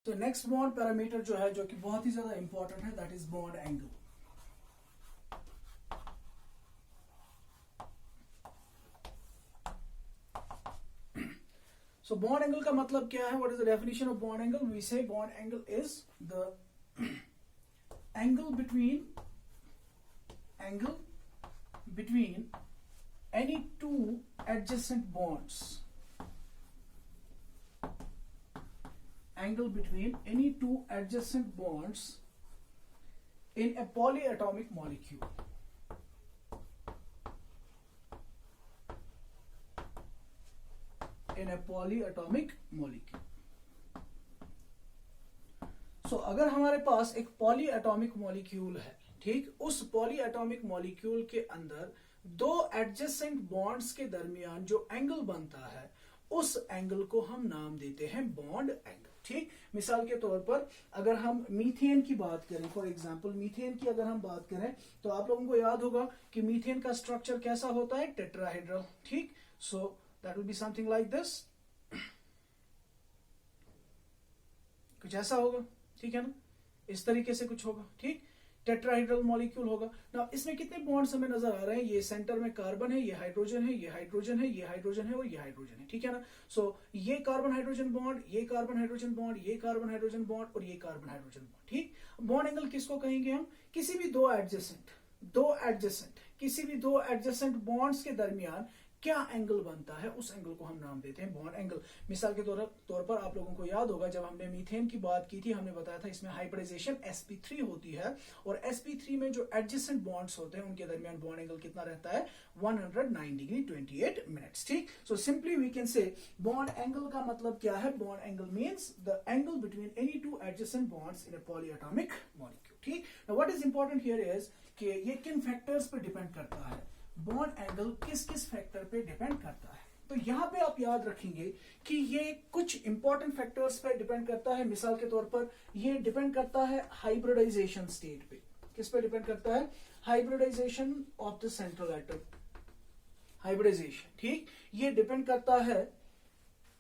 तो next bond parameter जो है, जो कि बहुत ही ज्यादा इंपॉर्टेंट है, that is bond angle. So bond angle का मतलब क्या है? What is the definition of bond angle? We say bond angle is the angle between any two adjacent bonds, angle between any two adjacent bonds in a polyatomic molecule. In a polyatomic molecule. So अगर हमारे पास एक polyatomic molecule है, ठीक, उस polyatomic molecule के अंदर दो adjacent bonds के दरमियान जो एंगल बनता है, उस एंगल को हम नाम देते हैं बॉन्ड एंगल। ठीक, मिसाल के तौर पर अगर हम मीथेन की बात करें, फॉर एग्जांपल मीथेन की अगर हम बात करें, तो आप लोगों को याद होगा कि मीथेन का स्ट्रक्चर कैसा होता है? टेट्राहेड्रल। ठीक, so that will be something like this, कुछ ऐसा होगा, ठीक है ना, इस तरीके से कुछ होगा। ठीक, टेट्राहेड्रल मॉलिक्यूल होगा ना। इसमें कितने बॉन्ड्स हमें नजर आ रहे हैं? ये सेंटर में कार्बन है, ये हाइड्रोजन है, ये हाइड्रोजन है, ये हाइड्रोजन है और ये हाइड्रोजन है, ठीक है ना। सो ये कार्बन हाइड्रोजन बॉन्ड, ये कार्बन हाइड्रोजन बॉन्ड, ये कार्बन हाइड्रोजन बॉन्ड और ये कार्बन हाइड्रोजन बॉन्ड। ठीक, बॉन्ड एंगल किसको कहेंगे हम? किसी भी दो एडजेसेंट बॉन्ड्स के दरमियान क्या एंगल बनता है, उस एंगल को हम नाम देते हैं बॉन्ड एंगल। मिसाल के तौर पर आप लोगों को याद होगा, जब हमने मीथेन की बात की थी, हमने बताया था इसमें हाइब्रिडाइजेशन sp3 होती है, और sp3 में जो एडजेसेंट बॉन्ड्स होते हैं उनके दरमियान बॉन्ड एंगल कितना रहता है? 109 डिग्री 28 मिनट्स। ठीक, so simply we can say bond angle का मतलब क्या है? Bond angle means the angle between any two adjacent bonds in a polyatomic molecule. ठीक, now what is important here is कि ये किन फैक्टर्स पे डिपेंड करता है? बॉन्ड एंगल किस किस फैक्टर पे डिपेंड करता है? तो यहां पे आप याद रखेंगे कि ये कुछ इंपॉर्टेंट फैक्टर्स पे डिपेंड करता है। मिसाल के तौर पर ये डिपेंड करता है हाइब्रिडाइजेशन स्टेट पे। किस पे डिपेंड करता है? Hybridisation of the central atom, hybridisation. ठीक, ये डिपेंड करता है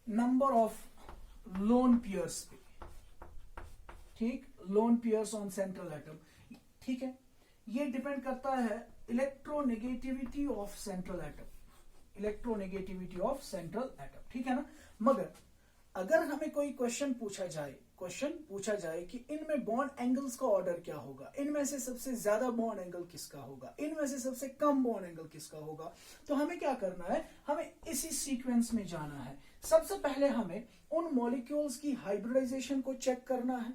नंबर ऑफ लोन पेयर्स पे। ठीक, loan pairs on central atom. ठीक है, ये डिपेंड करता है electronegativity of central atom, electronegativity of central atom. ठीक है ना। मगर अगर हमें कोई क्वेश्चन पूछा जाए कि इनमें बॉन्ड एंगल्स का ऑर्डर क्या होगा, इनमें से सबसे ज्यादा बॉन्ड एंगल किसका होगा, इनमें से सबसे कम बॉन्ड एंगल किसका होगा, तो हमें क्या करना है? हमें इसी सीक्वेंस में जाना है। सबसे पहले हमें उन मॉलिक्यूल्स की हाइब्रिडाइजेशन को चेक करना है।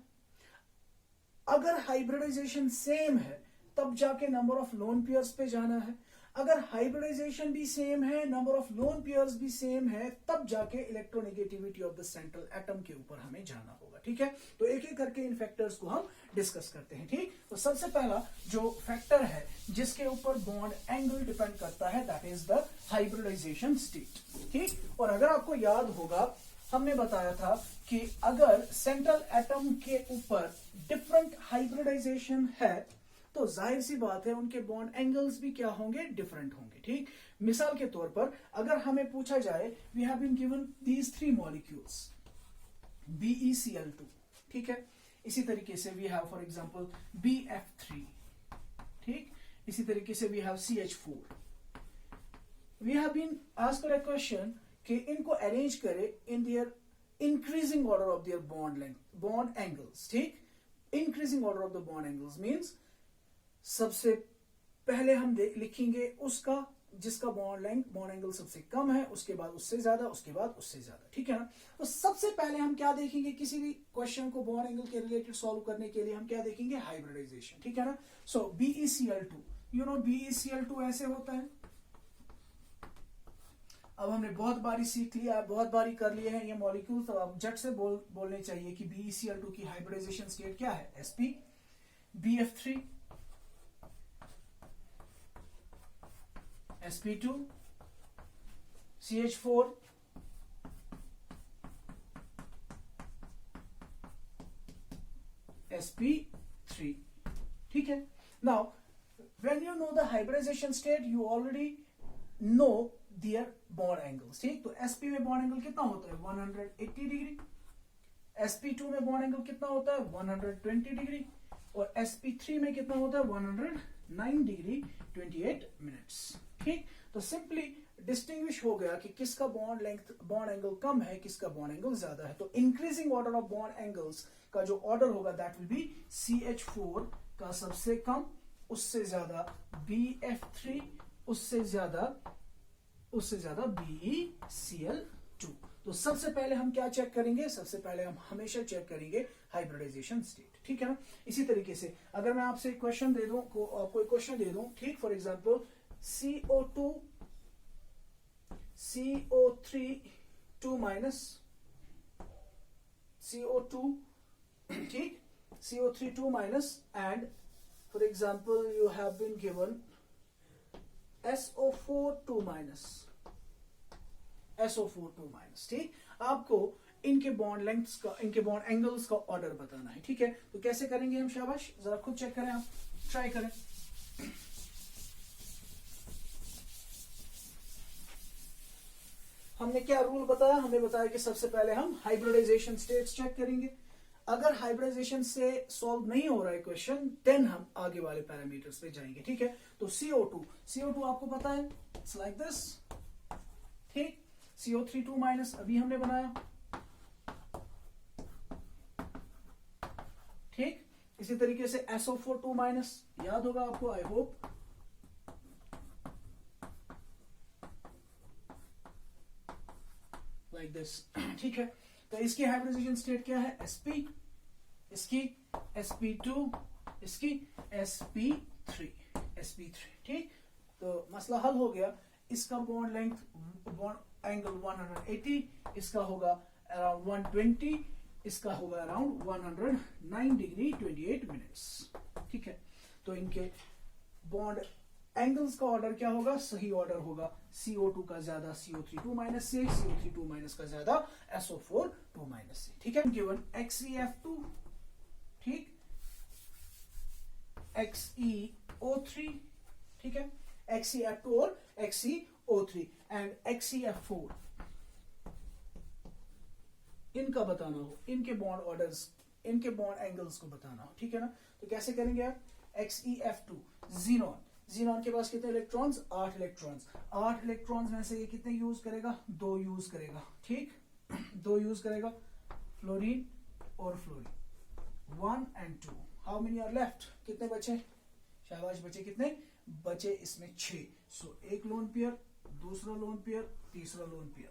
अगर हाइब्रिडाइजेशन सेम है तब जाके नंबर ऑफ लोन पेयर्स पे जाना है। अगर हाइब्रिडाइजेशन भी सेम है, नंबर ऑफ लोन पेयर्स भी सेम है, तब जाके electronegativity of the central atom के ऊपर हमें जाना होगा। ठीक है, तो एक एक करके इन फैक्टर्स को हम डिस्कस करते हैं। ठीक, तो सबसे पहला जो फैक्टर है जिसके ऊपर बॉन्ड एंगल डिपेंड करता है, that is the hybridisation state. ठीक, और अगर आपको याद होगा, हमने बताया था कि अगर सेंट्रल एटम के ऊपर डिफरेंट हाइब्रिडाइजेशन है तो जाहिर सी बात है उनके बॉन्ड एंगल्स भी क्या होंगे? डिफरेंट होंगे। ठीक, मिसाल के तौर पर अगर हमें पूछा जाए, we have been given these 3 molecules BeCl2, ठीक है, इसी तरीके से we have for example BF3, ठीक, इसी तरीके से we have CH4। We have been asked a question कि इनको अरेंज करें in their increasing order of their bond angles. ठीक, increasing order of the bond angles means सबसे पहले हम लिखेंगे उसका जिसका बॉन्ड एंगल सबसे कम है, उसके बाद उससे ज्यादा, उसके बाद उससे ज्यादा। ठीक है ना। तो सबसे पहले हम क्या देखेंगे? किसी भी क्वेश्चन को बॉन्ड एंगल के रिलेटेड सॉल्व करने के लिए हम क्या देखेंगे? हाइब्रिडाइजेशन। ठीक है ना। सो BeCl2, यू नो BeCl2 ऐसे होता है। अब हमने बहुत बारी सीख लिया, बहुत बारी कर लिए हैं ये मॉलिक्यूल, तो अब झट से बोलने चाहिए कि BeCl2 की हाइब्रिडाइजेशन स्टेट क्या है? sp, BF3, sp2, CH4, sp3। ठीक है। Now when you know the hybridization state, you already know their bond angles। ठीक, तो sp में बॉन्ड एंगल कितना होता है? 180 डिग्री। sp2 में बॉन्ड एंगल कितना होता है 120 डिग्री और sp3 में कितना होता है 109 डिग्री 28 मिनट्स। ठीक, तो सिंपली डिस्टिंग्विश हो गया कि किसका बॉन्ड लेंथ बॉन्ड एंगल कम है, किसका बॉन्ड एंगल ज्यादा है। तो increasing order of bond angles का जो ऑर्डर होगा दैट विल बी CH4 का सबसे कम, उससे ज्यादा BF3, उससे ज्यादा BeCl2। तो सबसे पहले हम क्या चेक करेंगे, सबसे पहले हम हमेशा चेक करेंगे हाइब्रिडाइजेशन स्टेट। ठीक है ना। इसी तरीके से अगर मैं आपसे क्वेश्चन दे दूं, कोई क्वेश्चन दे दूं, ठीक, for example CO2 CO3 2 minus CO2, ठीक, CO3 2 minus and for example you have been given SO4 2 minus SO4 2 minus. ठीक, आपको इनके बॉन्ड लेंथ्स का, इनके बॉन्ड एंगल्स का ऑर्डर बताना है। ठीक है, तो कैसे करेंगे हम, शाबाश, जरा खुद चेक करें, आप ट्राई करें। हमने क्या रूल बताया, हमने बताया कि सबसे पहले हम हाइब्रिडाइजेशन स्टेट्स चेक करेंगे। अगर हाइब्रिडाइजेशन से सॉल्व नहीं हो रहा है क्वेश्चन, देन हम आगे वाले पैरामीटर्स पे जाएंगे। ठीक है, तो CO2 आपको पता है, इट्स लाइक दिस। ठीक, CO3 2 माइनस अभी हमने बनाया। ठीक, इसी तरीके से SO4 2 माइनस याद होगा आपको, आई होप। Like this. ठीक है, तो इसकी हाइब्रिडाइजेशन स्टेट क्या है, sp, इसकी sp2, इसकी sp3। ठीक, तो मसला हल हो गया। इसका बॉन्ड लेंथ, बॉन्ड एंगल 180, इसका होगा अराउंड 120, इसका होगा अराउंड 109 डिग्री 28 मिनट्स। ठीक है, तो इनके बॉन्ड एंगल्स का ऑर्डर क्या होगा, सही ऑर्डर होगा CO2 का ज्यादा CO3 2 माइनस से, CO3 2 माइनस का ज्यादा SO4 2 माइनस से। ठीक है, गिवन XeF2, ठीक, XeO3, ठीक है, XeF2 और XeO3 एंड XeF4 इनका बताना हो, इनके बॉन्ड ऑर्डर्स, इनके बॉन्ड एंगल्स को बताना हो। ठीक है ना, तो कैसे करेंगे आप, XeF2 जीनॉन के पास कितने इलेक्ट्रॉन्स, 8 इलेक्ट्रॉन्स। 8 इलेक्ट्रॉन्स में से ये कितने यूज करेगा, 2 यूज करेगा। ठीक, 2 यूज करेगा, फ्लोरीन और fluorine, 1 and 2। How many are left, कितने बचे, शाबाश, बचे कितने, बचे इसमें 6। सो एक लोन पेयर, दूसरा लोन पेयर, तीसरा lone pair.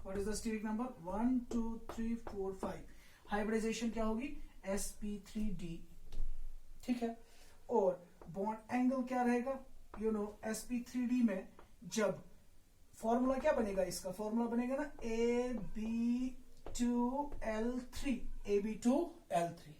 What is the steric number, 1 2 3 4 5। Hybridisation क्या होगी, sp3d। ठीक है, और बॉन्ड एंगल क्या रहेगा, यू नो sp3d में जब फॉर्मूला क्या बनेगा, इसका फॉर्मूला बनेगा ना AB2L3।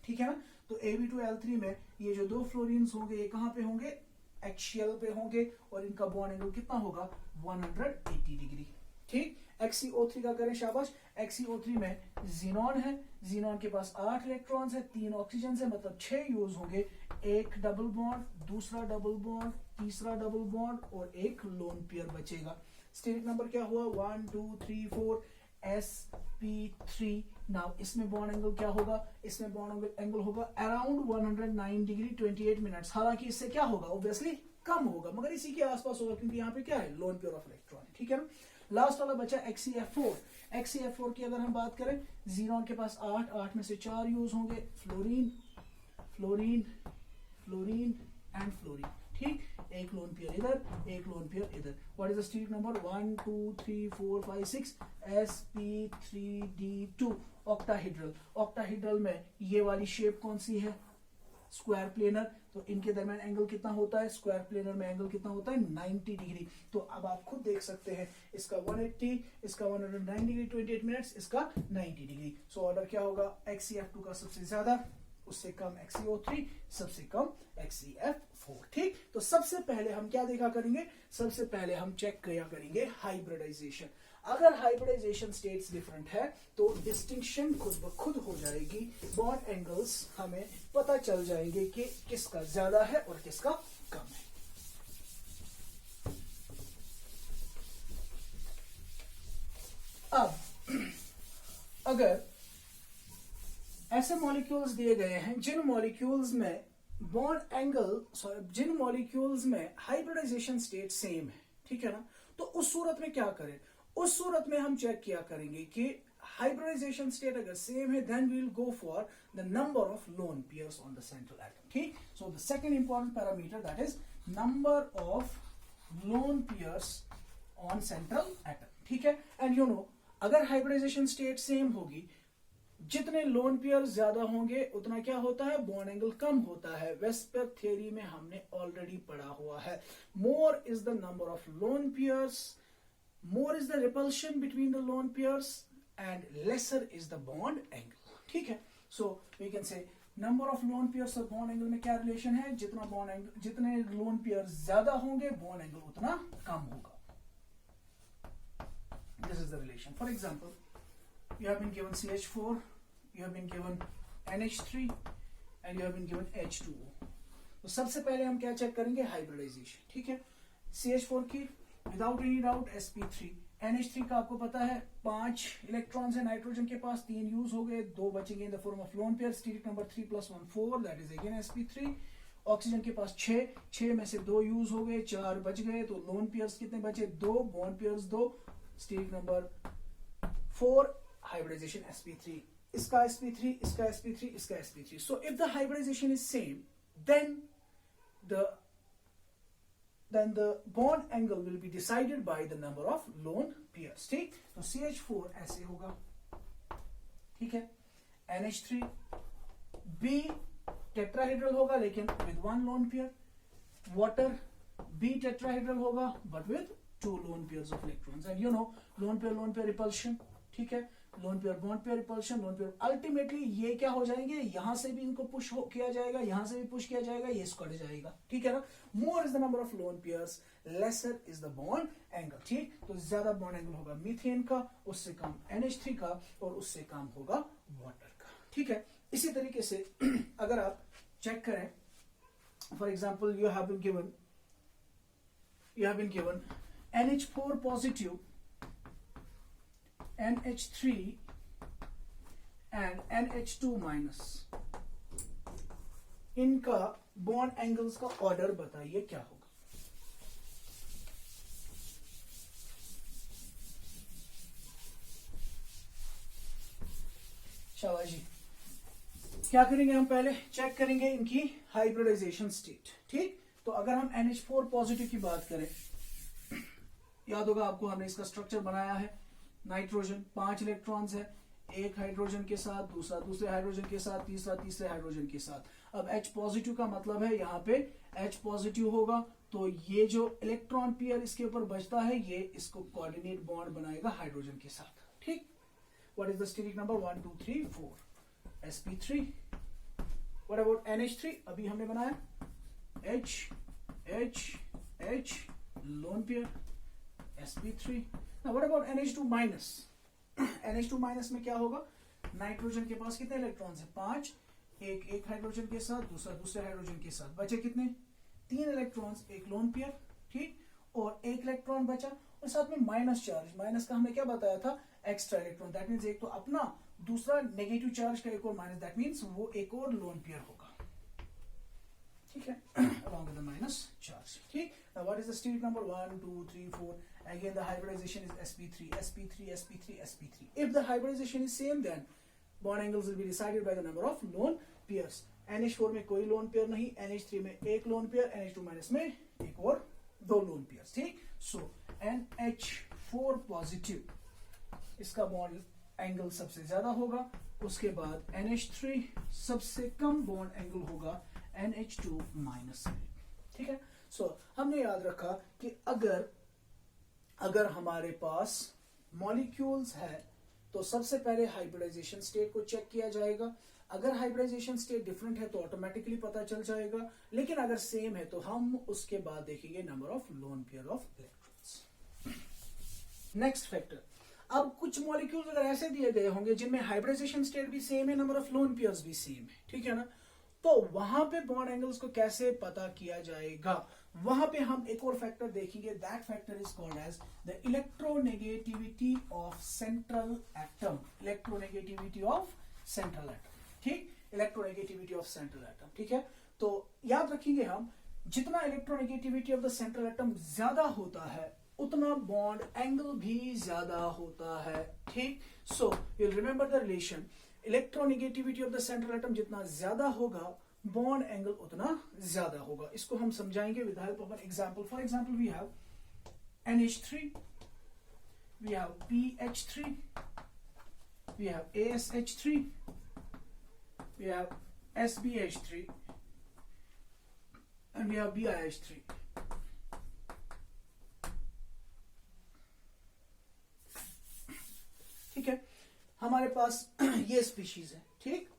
ठीक है ना, तो AB2L3 में ये जो 2 फ्लोरीन्स होंगे ये कहां पे होंगे, एक्सियल पे होंगे, और इनका बॉन्ड एंगल कितना होगा 180 डिग्री। ठीक, XeO3 का करें, शाबाश। XeO3 में जीनॉन है, जीनॉन के पास 8 इलेक्ट्रॉन्स है, 3 ऑक्सीजन है, मतलब 6 यूज होंगे। एक डबल बॉन्ड, दूसरा डबल बॉन्ड, तीसरा डबल बॉन्ड और एक लोन पेयर बचेगा। स्टेरिक नंबर क्या हुआ, 1 2 3 4 sp3। नाउ इसमें बॉन्ड एंगल क्या होगा, इसमें बॉन्ड एंगल होगा अराउंड 109 डिग्री 28 मिनट्स। हालांकि इससे क्या होगा, ऑब्वियसली कम होगा, मगर इसी के आसपास होगा, क्योंकि यहाँ पे क्या है, लोन पेयर ऑफ इलेक्ट्रॉन। ठीक है ना, लास्ट वाला बचा XeF4। XeF4 की अगर हम बात करें, जीनॉन के पास 8 में से 4 यूज होंगे, fluorine fluorine fluorine and fluorine. ठीक, एक लोन पेयर इधर, एक लोन पेयर इधर। What is the steric number, 1 2 3 4 5 6 sp3d2। Octahedral, octahedral में ये वाली शेप कौन सी है, स्क्वायर प्लेनर। तो इनके दरमियान एंगल कितना होता है, स्क्वायर प्लेनर में एंगल कितना होता है, 90 डिग्री। तो अब आप खुद देख सकते हैं, इसका 180, इसका 109 डिग्री 28 मिनट्स, इसका 90 डिग्री। सो ऑर्डर क्या होगा, XeF2 का सबसे ज्यादा, उससे कम XeO3, सबसे कम XeF4। ठीक, तो सबसे पहले हम क्या देखा करेंगे, सबसे पहले हम चेक किया करेंगे हाइब्रिडाइजेशन। अगर हाइब्रिडाइजेशन स्टेट्स डिफरेंट है तो डिस्टिंक्शन खुद ब खुद हो जाएगी, बॉन्ड एंगल्स हमें पता चल जाएंगे कि किसका ज्यादा है और किसका कम है। अब अगर ऐसे मॉलिक्यूल्स दिए गए हैं जिन मॉलिक्यूल्स में बॉन्ड एंगल जिन मॉलिक्यूल्स में हाइब्रिडाइजेशन स्टेट सेम है, ठीक है ना। तो उस सूरत में क्या करें, उस सूरत में हम चेक किया करेंगे कि हाइब्रिडाइजेशन स्टेट अगर सेम है then we will go for the number of lone pairs on the central atom, ठीक। So the second important parameter that is number of lone pairs on central atom, ठीक है। And you know अगर hybridisation state same होगी, जितने lone pair ज्यादा होंगे उतना क्या होता है, बॉन्ड एंगल कम होता है। वेस्पर थ्योरी में हमने ऑलरेडी पढ़ा हुआ है, more is the number of lone pairs, more is the repulsion between the lone pairs and lesser is the bond angle, ठीक है। So we can say number of lone pairs और bond angle में क्या relation है, जितना bond angle, जितने lone pair ज्यादा होंगे बॉन्ड एंगल उतना कम होगा। This is the relation. For example, you have been given CH4, you have been given NH3 and you have been given H2O. तो सबसे पहले हम क्या चेक करेंगे, हाइब्रिडाइजेशन, ठीक है। CH4 की without any doubt sp3, NH3 का आपको पता है 5 इलेक्ट्रॉन्स है नाइट्रोजन के पास, 3 यूज हो गए, 2 बचेंगे इन the form of lone pair, steric number 3 + 1 4, that is again sp3। Oxygen के पास 6 में से 2 यूज हो गए, 4 बच गए, तो लोन पेयर्स कितने बचे, 2, bond pairs 2, steric number 4, hybridisation sp3, इसका sp3, इसका sp3, इसका sp3। So if the hybridisation is same then the bond angle will be decided by the number of lone pairs, ठीक। तो CH4 ऐसे होगा, ठीक है। NH3 B टेट्राहेड्रल होगा लेकिन with 1 lone pair, water B tetrahedral होगा but with 2 lone pairs of electrons, and you know lone pair repulsion, ठीक है। Lone pair bond pair repulsion, lone pair ultimately ये क्या हो जाएंगे, यहां से भी इनको पुश किया जाएगा, यहां से भी पुश किया जाएगा, ये इसको कट जाएगा, ठीक है ना। More is the number of lone pairs, lesser is the bond angle, ठीक। तो ज्यादा बॉन्ड एंगल होगा मीथेन का, उससे कम NH3 का, और उससे कम होगा वाटर का, ठीक है। इसी तरीके से अगर आप चेक करें, for example you have been given NH4 positive, NH3 and NH2 minus, इनका बॉन्ड एंगल्स का ऑर्डर बताइए क्या होगा। शाबाश जी। क्या करेंगे हम, पहले चेक करेंगे इनकी हाइब्रिडाइजेशन स्टेट, ठीक। तो अगर हम NH4 पॉजिटिव की बात करें, याद होगा आपको हमने इसका स्ट्रक्चर बनाया है, नाइट्रोजन 5 इलेक्ट्रॉन्स है, एक हाइड्रोजन के साथ, दूसरा दूसरे हाइड्रोजन के साथ, तीसरा तीसरे हाइड्रोजन के साथ। अब H पॉजिटिव का मतलब है यहाँ पे H पॉजिटिव होगा, तो ये जो इलेक्ट्रॉन पेयर इसके ऊपर बचता है ये इसको कोऑर्डिनेट बॉन्ड बनाएगा हाइड्रोजन के साथ, ठीक। What is the steric number, 1 2 3 4, sp3। What about NH3, अभी हमने बनाया H H H lone pair, sp3। Now what about NH2 minus, NH2 minus में क्या होगा, नाइट्रोजन के पास कितने इलेक्ट्रॉन्स है, 5, एक हाइड्रोजन के साथ, दूसरा दूसरे हाइड्रोजन के साथ, बचे कितने, 3 इलेक्ट्रॉन्स, एक लोन पेयर, ठीक, और एक इलेक्ट्रॉन बचा, और साथ में माइनस चार्ज, माइनस का हमने क्या बताया था, एक्स्ट्रा इलेक्ट्रॉन, दैट मीन्स एक तो अपना, दूसरा नेगेटिव चार्ज का एक और माइनस, दैट मीन्स वो एक और लोन पेयर होगा, ठीक है, along with the minus charge, ठीक। Now what is the steric number, 1 2 3 4, again the hybridization is sp3 sp3 sp3 sp3। if the hybridization is same then bond angles will be decided by the number of lone pairs। NH4 में कोई lone pair नहीं, NH3 में एक lone pair, NH2 minus में एक और 2 lone pairs, ठीक। सो NH4 positive, इसका बॉन्ड एंगल सबसे ज्यादा होगा, उसके बाद NH3 सबसे कम बॉन्ड एंगल होगा NH2 माइनस में, ठीक है। सो हमने याद रखा कि अगर हमारे पास मॉलिक्यूल्स है तो सबसे पहले हाइब्रिडाइजेशन स्टेट को चेक किया जाएगा। अगर हाइब्रिडाइजेशन स्टेट डिफरेंट है तो ऑटोमेटिकली पता चल जाएगा, लेकिन अगर सेम है तो हम उसके बाद देखेंगे number of loan pair of electrons. Next factor, अब कुछ मॉलिक्यूल्स अगर ऐसे दिए गए होंगे जिनमें हाइब्रिडाइजेशन स्टेट भी सेम है, नंबर ऑफ लोन पेयर्स भी सेम है, ठीक है ना, तो वहां पे बॉन्ड एंगल्स को कैसे पता किया जाएगा, वहां पे हम एक और फैक्टर देखेंगे, that factor is called as the electronegativity of central atom, electronegativity of central atom, ठीक, इलेक्ट्रोनेगेटिविटी ऑफ सेंट्रल एटम। ठीक है, तो याद रखेंगे हम, जितना electronegativity of the central atom ज्यादा होता है उतना बॉन्ड एंगल भी ज्यादा होता है। ठीक, so you remember the relation, electronegativity of the central atom जितना ज्यादा होगा बॉन्ड एंगल उतना ज्यादा होगा। इसको हम समझाएंगे with help of an example. For example we have NH3, we have PH3, we have ASH3, we have SBH3 and we have BiH3। ठीक है, हमारे पास ये स्पीशीज है। ठीक,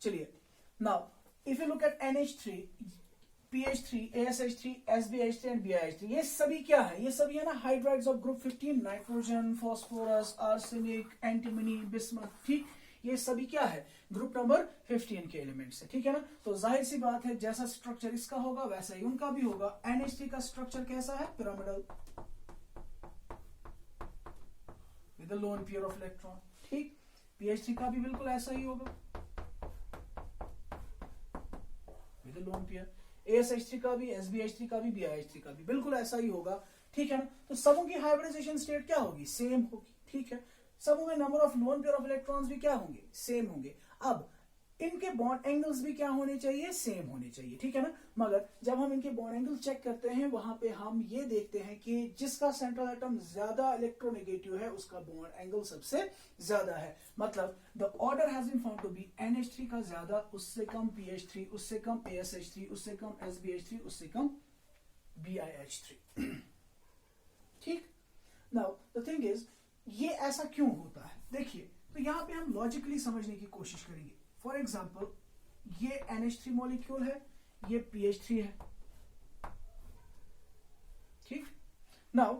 चलिए, now if you look eight NH3, PH3, ASH3, SBH3 and BiH3, ये सभी क्या है? ये सभी है ना hydrides of group 15, nitrogen, phosphorus, arsenic, antimony, bismuth. ठीक, ये सभी क्या है? ग्रुप नंबर 15 के एलिमेंट्स है। ठीक है ना, तो जाहिर सी बात है जैसा स्ट्रक्चर इसका होगा वैसा ही उनका भी होगा। NH3 का स्ट्रक्चर कैसा है? Pyramidal with a loan pair of electron. ठीक, PH3 का भी बिल्कुल ऐसा ही होगा with a lone pair. ASH3 का भी, SBH3 का भी, BiH3 का भी बिल्कुल ऐसा ही होगा। ठीक है ना, तो सबों की हाइब्रिडाइजेशन स्टेट क्या होगी? सेम होगी। ठीक है, सबों में number of loan pair of electrons भी क्या होंगे? सेम होंगे। अब इनके बॉन्ड एंगल्स भी क्या होने चाहिए? सेम होने चाहिए। ठीक है ना, मगर जब हम इनके बॉन्ड एंगल चेक करते हैं वहां पे हम ये देखते हैं कि जिसका सेंट्रल एटम ज्यादा इलेक्ट्रोनेगेटिव है उसका बॉन्ड एंगल सबसे ज्यादा है। मतलब the order has been found to be NH3 का ज्यादा, उससे कम PH3, उससे कम ASH3, उससे कम SBH3, उससे कम BiH3। ठीक, नाउ द थिंग इज ये ऐसा क्यों होता है? देखिए, तो यहां पे हम लॉजिकली समझने की कोशिश करेंगे। फॉर एग्जाम्पल, ये NH3 मॉलिक्यूल है, ये PH3 है। ठीक, नाउ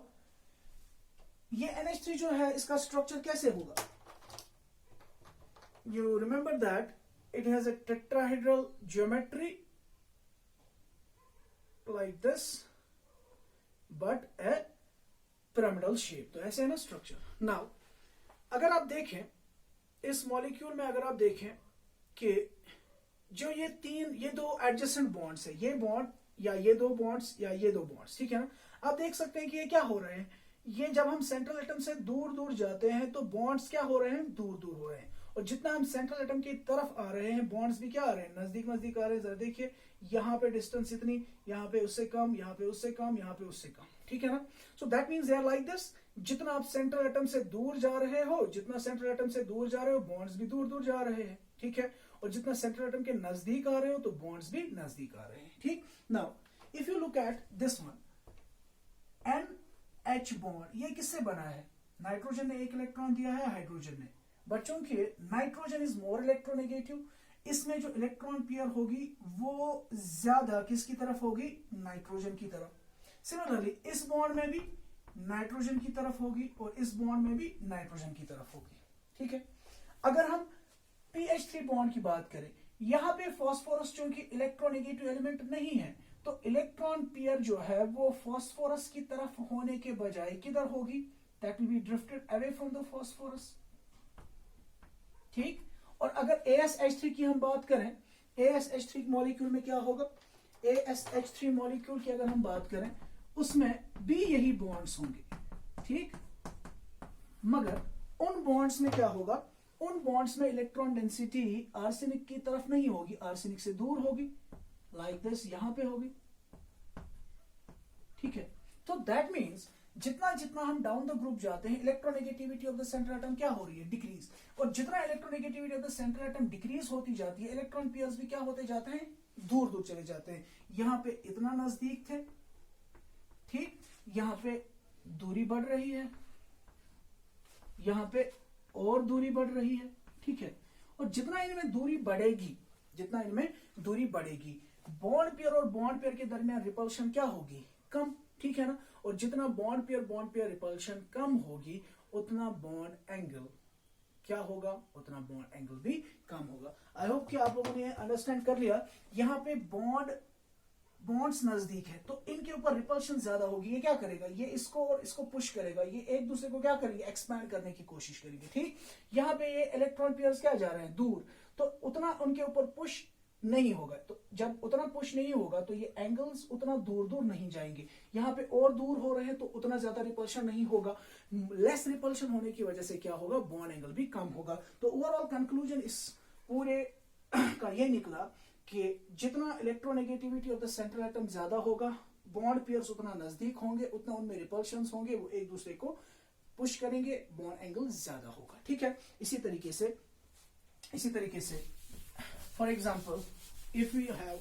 ये NH3 जो है इसका स्ट्रक्चर कैसे होगा? You remember that it has a tetrahedral geometry like this but A pyramidal shape. तो ऐसे है ना स्ट्रक्चर। नाउ अगर आप देखें इस मॉलिक्यूल में, अगर आप देखें कि जो ये दो एडजेसेंट बॉन्ड्स है, ये बॉन्ड या ये दो बॉन्ड्स या ये दो बॉन्ड्स, ठीक है ना, आप देख सकते हैं कि ये क्या हो रहे हैं। ये जब हम सेंट्रल एटम से दूर दूर जाते हैं तो बॉन्ड्स क्या हो रहे हैं? दूर दूर हो रहे हैं। और जितना हम सेंट्रल एटम की तरफ आ रहे हैं बॉन्ड्स भी क्या आ रहे हैं? नजदीक नजदीक आ रहे हैं। जरा देखिए, यहाँ पे डिस्टेंस इतनी, यहाँ पे उससे कम, यहाँ पे उससे कम, यहाँ पे उससे कम। ठीक है ना, so that means they are like this. जितना आप सेंट्रल एटम से दूर जा रहे हो, जितना सेंट्रल एटम से दूर जा रहे हो बॉन्ड्स भी दूर दूर जा रहे हैं। ठीक है, और जितना सेंट्रल एटम के नजदीक आ रहे हो तो बॉन्ड्स भी नजदीक आ रहे हैं। ठीक, now if you look at this one, NH bond, ये किससे बना है? नाइट्रोजन ने एक इलेक्ट्रॉन दिया है, हाइड्रोजन ने। बच्चों के नाइट्रोजन इज मोर इलेक्ट्रोनेगेटिव। इसमें जो इलेक्ट्रॉन पेयर होगी वो ज्यादा किसकी तरफ होगी? नाइट्रोजन की तरफ। सिमिलरली इस बॉन्ड में भी नाइट्रोजन की तरफ होगी और इस बॉन्ड में भी नाइट्रोजन की तरफ होगी। ठीक है, अगर हम PH3 बॉन्ड की बात करें, यहां पे फास्फोरस चूंकि इलेक्ट्रोनेगेटिव एलिमेंट नहीं है तो इलेक्ट्रॉन पेयर जो है वो फास्फोरस की तरफ होने के बजाय किधर होगी? That will B drifted away from the phosphorus. ठीक, और अगर ASH3 की हम बात करें, ASH3 मॉलिक्यूल में क्या होगा? ASH3 मॉलिक्यूल की अगर हम बात करें उसमें भी यही बॉन्ड्स होंगे। ठीक, मगर उन बॉन्ड्स में क्या होगा? उन बॉन्ड्स में इलेक्ट्रॉन डेंसिटी आर्सेनिक की तरफ नहीं होगी, आर्सेनिक से दूर होगी, लाइक दिस, यहां पे होगी। ठीक है, तो दैट मीन्स जितना जितना हम डाउन द ग्रुप जाते हैं electronegativity of the central atom क्या हो रही है? डिक्रीज। और जितना electronegativity of the central atom decrease होती जाती है इलेक्ट्रॉन पेयर्स भी क्या होते जाते हैं? दूर दूर चले जाते हैं। यहां पे इतना नजदीक थे, ठीक, यहां पे दूरी बढ़ रही है, यहां पे और दूरी बढ़ रही है। ठीक है, और जितना इनमें दूरी बढ़ेगी, जितना इनमें दूरी बढ़ेगी बॉन्ड पेयर और बॉन्ड पेयर के दरमियान रिपल्शन क्या होगी? कम। ठीक है ना, और जितना बॉन्ड पेयर रिपल्शन कम होगी उतना बॉन्ड एंगल क्या होगा? उतना बॉन्ड एंगल भी कम होगा। आई होप कि आप लोगों ने अंडरस्टैंड कर लिया। यहां पे बॉन्ड बॉन्ड्स नजदीक है तो इनके ऊपर रिपल्शन ज्यादा होगी। ये क्या करेगा, ये इसको और इसको पुश करेगा, ये एक दूसरे को क्या करेंगे, एक्सपैंड करने की कोशिश करेंगे। ठीक, यहाँ पे ये इलेक्ट्रॉन पेयर्स क्या जा रहे हैं, दूर, तो उतना उनके ऊपर पुश नहीं होगा। तो जब उतना पुश नहीं होगा तो ये एंगल्स उतना दूर दूर नहीं जाएंगे। यहाँ पे और दूर हो रहे हैं तो उतना ज्यादा रिपल्शन नहीं होगा। लेस रिपल्शन होने की वजह से क्या होगा, बॉन्ड एंगल भी कम होगा। तो ओवरऑल कंक्लूजन इस पूरे का ये निकला कि जितना electronegativity of the central atom ज्यादा होगा, बॉन्ड पेयर्स उतना नजदीक होंगे, उतना उनमें रिपल्शंस होंगे, वो एक दूसरे को पुश करेंगे, बॉन्ड एंगल ज्यादा होगा। ठीक है, इसी तरीके से for example if we have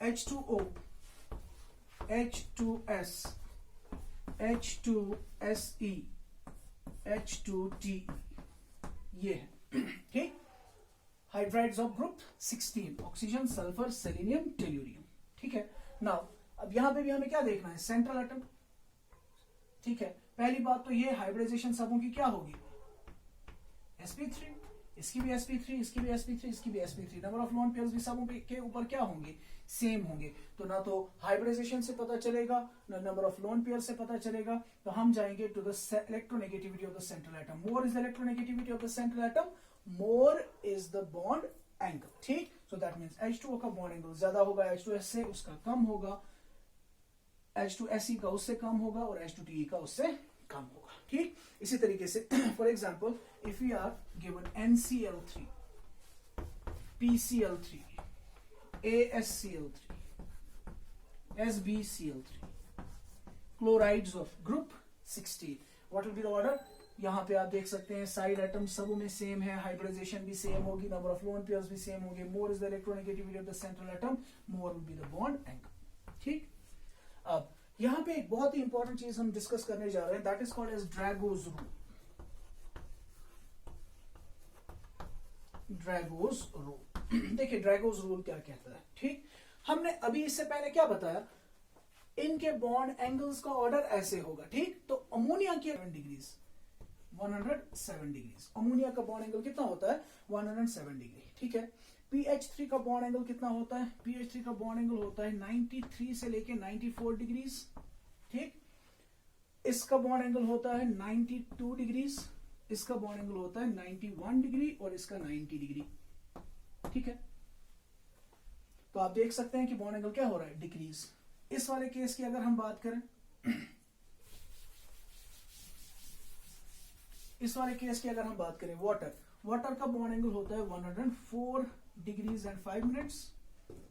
H2O, H2S, H2SE, H2Te, ये है। ठीक, hydrides of group 16, oxygen, sulphur, selenium, tellurium. ठीक है, नाउ अब यहां पे भी हमें क्या देखना है, सेंट्रल एटम। ठीक है, पहली बात तो ये हाइब्रिडाइजेशन सबों की क्या होगी, sp3, इसकी भी sp3, इसकी भी sp3, इसकी भी sp3। Number of lone pairs भी सबों के ऊपर क्या होंगे, सेम होंगे। तो ना तो हाइब्रिडाइजेशन से पता चलेगा, ना नंबर ऑफ लोन पेयर से पता चलेगा। तो हम जाएंगे to the electronegativity of the central atom. More is the electronegativity of the central atom, more is the bond angle. ठीक, सो दैट मींस H2O का बॉन्ड एंगल ज्यादा होगा, H2S से उसका कम होगा, H2SE का उससे कम होगा, और H2Te का उससे कम होगा। ठीक, इसी तरीके से for example if we are given NCl3, PCl3, ASCl3, SbCl3, chlorides of group 16, what will be the order? यहाँ पे आप देख सकते हैं साइड एटम सबों में सेम है, हाइब्रिडाइजेशन भी सेम होगी, नंबर ऑफ लोन पेयर्स भी सेम होंगे। मोर is the electronegativity of the central atom, more will be the bond angle. ठीक, अब यहाँ पे एक बहुत ही इंपॉर्टेंट चीज हम डिस्कस करने जा रहे हैं, that is called as Drago's rule. Drago's rule, देखिए ड्रैगोज रूल क्या कहता है। ठीक, हमने अभी इससे पहले क्या बताया, इनके बॉन्ड एंगल्स का ऑर्डर ऐसे होगा। ठीक, तो अमोनिया की 107 डिग्रीज, अमोनिया का बॉन्ड एंगल कितना होता है, 107 डिग्री। ठीक है, PH3 का बॉन्ड एंगल कितना होता है, PH3 का बॉन्ड एंगल होता है 93 से लेके 94 डिग्रीज। ठीक, इसका बॉन्ड एंगल होता है 92 डिग्रीज, इसका बॉन्ड एंगल होता है 91 डिग्री, और इसका 90 डिग्री। ठीक है, तो आप देख सकते हैं कि बॉन्ड एंगल क्या हो रहा है, डिक्रीज। इस वाले केस की अगर हम बात करें, वाटर का बॉन्ड एंगल होता है 104 डिग्रीज एंड 5 मिनट्स।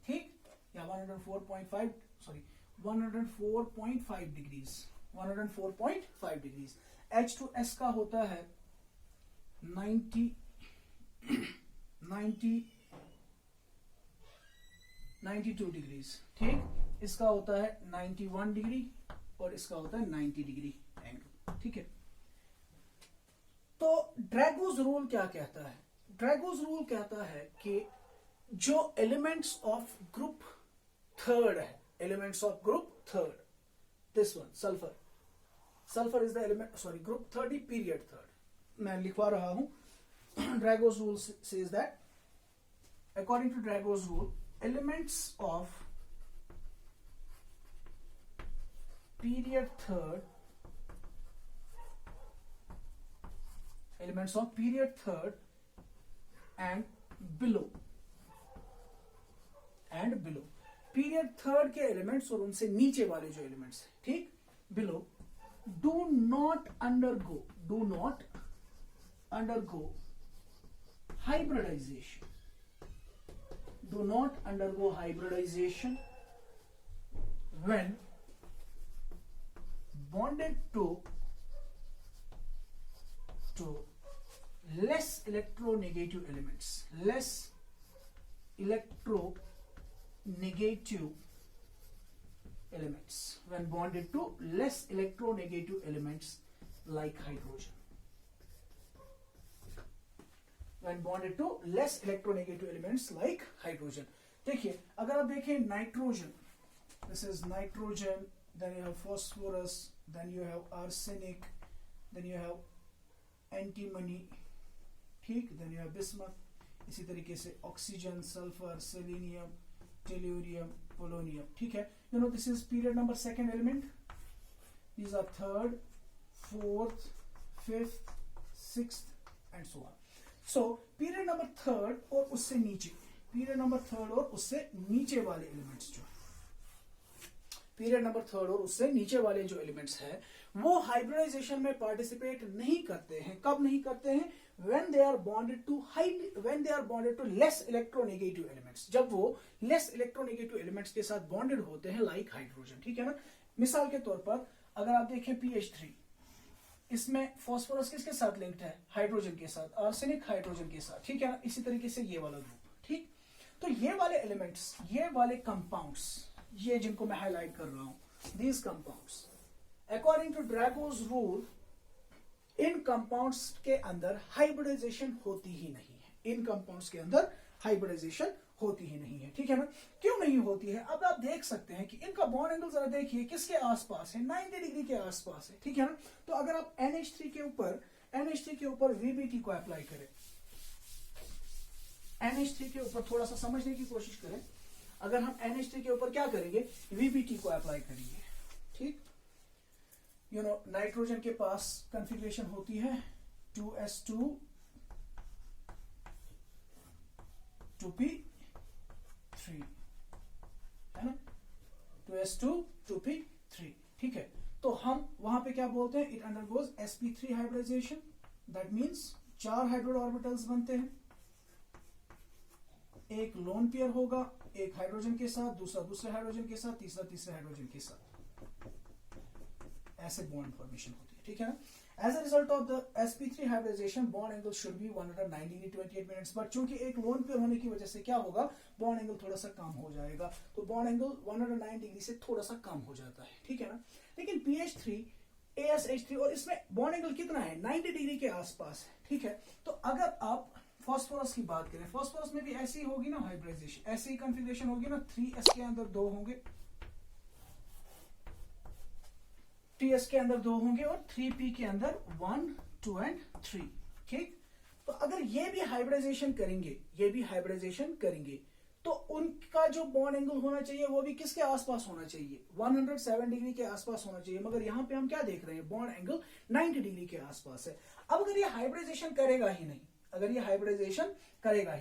ठीक, या 104.5 डिग्रीज, 104.5 डिग्रीज। H2S का होता है 92 डिग्रीज। ठीक, इसका होता है 91 डिग्री, और इसका होता है 90 डिग्री एंगल। ठीक है, तो ड्रैगोज रूल क्या कहता है, ड्रैगोज रूल कहता है कि जो एलिमेंट्स ऑफ ग्रुप थर्ड है, elements of group third, this one sulphur is the element, sorry group third, period third मैं लिखवा रहा हूं। Drago's rule says that according to Drago's rule, elements of period third and below period third के elements और उनसे नीचे वाले जो एलिमेंट्स हैं, ठीक, below, do not undergo hybridisation when bonded to less electronegative elements, when bonded to less electronegative elements like hydrogen, देखिए अगर आप देखें nitrogen, this is nitrogen then you have phosphorus, then you have arsenic, then you have antimony, ठीक, then you have bismuth, इसी तरीके से oxygen, sulphur, selenium, tellurium, polonium, ठीक है. You know this is period number second element. These are third, fourth, fifth, sixth and so on. So period number third और उससे नीचे, period number third और उससे नीचे वाले elements जो पीरियड नंबर थर्ड और उससे नीचे वाले जो एलिमेंट्स हैं वो हाइब्रिडाइजेशन में पार्टिसिपेट नहीं करते हैं. कब नहीं करते हैं? when they are bonded to less electronegative elements. जब वो less electronegative elements के साथ bonded होते हैं like हाइड्रोजन, ठीक है ना. मिसाल के तौर पर अगर आप देखें PH3, इसमें फॉस्फोरस किसके साथ लिंक्ड है? हाइड्रोजन के साथ, आर्सेनिक हाइड्रोजन के साथ, ठीक है ना. इसी तरीके से ये वाला ग्रुप, ठीक. तो ये वाले एलिमेंट्स, ये वाले कंपाउंड्स, ये जिनको मैं हाईलाइट कर रहा हूं, these compounds according to Drago's rule, इन कंपाउंड्स के अंदर हाइब्रिडाइजेशन होती ही नहीं है. इन कंपाउंड्स के अंदर हाइब्रिडाइजेशन होती ही नहीं है, ठीक है ना. क्यों नहीं होती है? अब आप देख सकते हैं कि इनका बॉन्ड एंगल जरा देखिए किसके आसपास है, 90 डिग्री के आसपास है, ठीक है ना. तो अगर आप NH3 के ऊपर VBT को अप्लाई करें, NH3 के ऊपर थोड़ा सा समझने की कोशिश करें. अगर हम NH3 के ऊपर क्या करेंगे? VBT को अप्लाई करेंगे, ठीक. यू नो नाइट्रोजन के पास कॉन्फ़िगरेशन होती है 2s2 2p3, है ना. 2s2 2p3, ठीक है. तो हम वहां पे क्या बोलते हैं? It undergoes sp3 hybridisation. That means 4 hybrid orbitals बनते हैं. एक लोन पेयर होगा, एक हाइड्रोजन के साथ, दूसरा दूसरे हाइड्रोजन के साथ, तीसरा तीसरे हाइड्रोजन के साथ. ऐसे बॉन्ड फॉर्मेशन होती है, ठीक है ना. As a result of the sp3 hybridisation, bond angle should be 109 degree 28 minutes. But चूंकि एक लोन पेयर होने की वजह से क्या होगा? बॉन्ड एंगल थोड़ा सा कम हो जाएगा. तो बॉन्ड एंगल 109 डिग्री से थोड़ा सा कम हो जाता है, ठीक है ना. लेकिन PH3 ASH3 और इसमें बॉन्ड एंगल कितना है? 90 डिग्री के आसपास है, ठीक है. तो अगर आप फॉस्फोरस की बात करें, फॉस्फोरस में भी ऐसी ही होगी ना हाइब्रिडाइजेशन, ऐसी ही कॉन्फ़िगरेशन होगी ना. 3s के अंदर 2 होंगे, TS के अंदर 2 होंगे और 3p के अंदर 1, 2 एंड 3, ठीक. तो अगर ये भी हाइब्रिडाइजेशन करेंगे, तो उनका जो बॉन्ड एंगल होना चाहिए वो भी किसके आसपास होना चाहिए? 107 डिग्री के आसपास होना चाहिए. मगर यहां पे हम क्या देख रहे हैं? बॉन्ड एंगल 90 डिग्री के आसपास है. अब अगर ये हाइब्रिडाइजेशन करेगा ही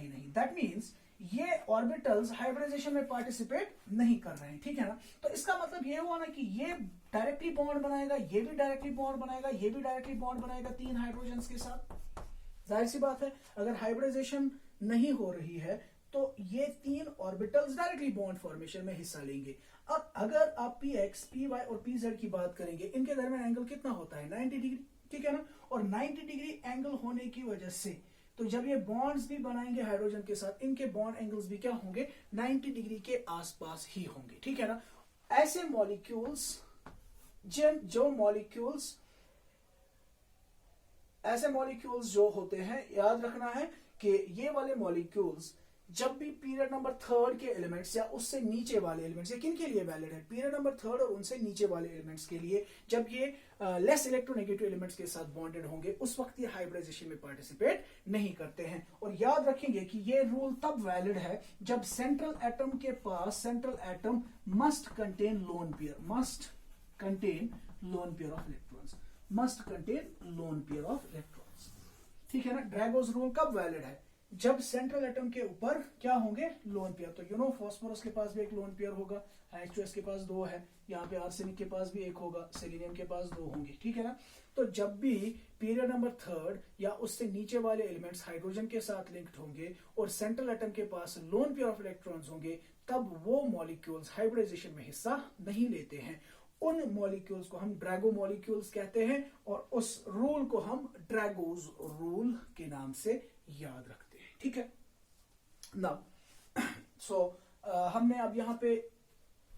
नहीं, दैट मीन्स ये ऑर्बिटल्स हाइब्रिडाइजेशन में पार्टिसिपेट नहीं कर रहे हैं, ठीक है ना. तो इसका मतलब ये हुआ ना कि ये डायरेक्टली बॉन्ड बनाएगा, ये भी डायरेक्टली बॉन्ड बनाएगा, ये भी डायरेक्टली बॉन्ड बनाएगा 3 हाइड्रोजन्स के साथ. जाहिर सी बात है, अगर हाइब्रिडाइजेशन नहीं हो रही है तो ये 3 ऑर्बिटल्स डायरेक्टली बॉन्ड फॉर्मेशन में हिस्सा लेंगे. अब अगर आप px, py और pz की बात करेंगे, इनके दरमियान एंगल कितना होता है? 90 डिग्री, ठीक है ना. और 90 डिग्री एंगल होने की वजह से तो जब ये बॉन्ड्स भी बनाएंगे हाइड्रोजन के साथ, इनके बॉन्ड एंगल्स भी क्या होंगे? 90 डिग्री के आसपास ही होंगे, ठीक है ना. ऐसे मॉलिक्यूल्स जो होते हैं, याद रखना है कि ये वाले मॉलिक्यूल्स जब भी पीरियड नंबर थर्ड के एलिमेंट्स या उससे नीचे वाले एलिमेंट्स, ये किन के लिए वैलिड है? पीरियड नंबर थर्ड और उनसे नीचे वाले एलिमेंट्स के लिए. जब ये लेस इलेक्ट्रोनेगेटिव एलिमेंट्स के साथ बॉन्डेड होंगे, उस वक्त ये हाइब्रिडाइजेशन में पार्टिसिपेट नहीं करते हैं. और याद रखेंगे कि ये रूल तब वैलिड है जब सेंट्रल एटम के पास central atom must contain lone pair of electrons, ठीक है ना. ड्रैगोस रूल कब वैलिड है? जब सेंट्रल एटम के ऊपर क्या होंगे? Lone pair. तो यू नो फॉस्फोरस के पास भी एक लोन पेयर होगा, H2S के पास 2 है, यहाँ पे आर्सेनिक के पास भी 1 होगा, सेलेनियम के पास 2 होंगे, ठीक है ना. तो जब भी पीरियड नंबर थर्ड या उससे नीचे वाले एलिमेंट्स हाइड्रोजन के साथ लिंक्ड होंगे और सेंट्रल एटम के पास लोन पेयर ऑफ इलेक्ट्रॉन्स होंगे, तब वो मॉलिक्यूल्स हाइब्रिडाइजेशन में हिस्सा नहीं लेते हैं. उन मॉलिक्यूल्स को हम ड्रैगो मॉलिक्यूल्स कहते हैं और उस रूल को हम ड्रैगोज रूल के नाम से याद रखते हैं, ठीक है ना. सो हमने अब यहाँ पे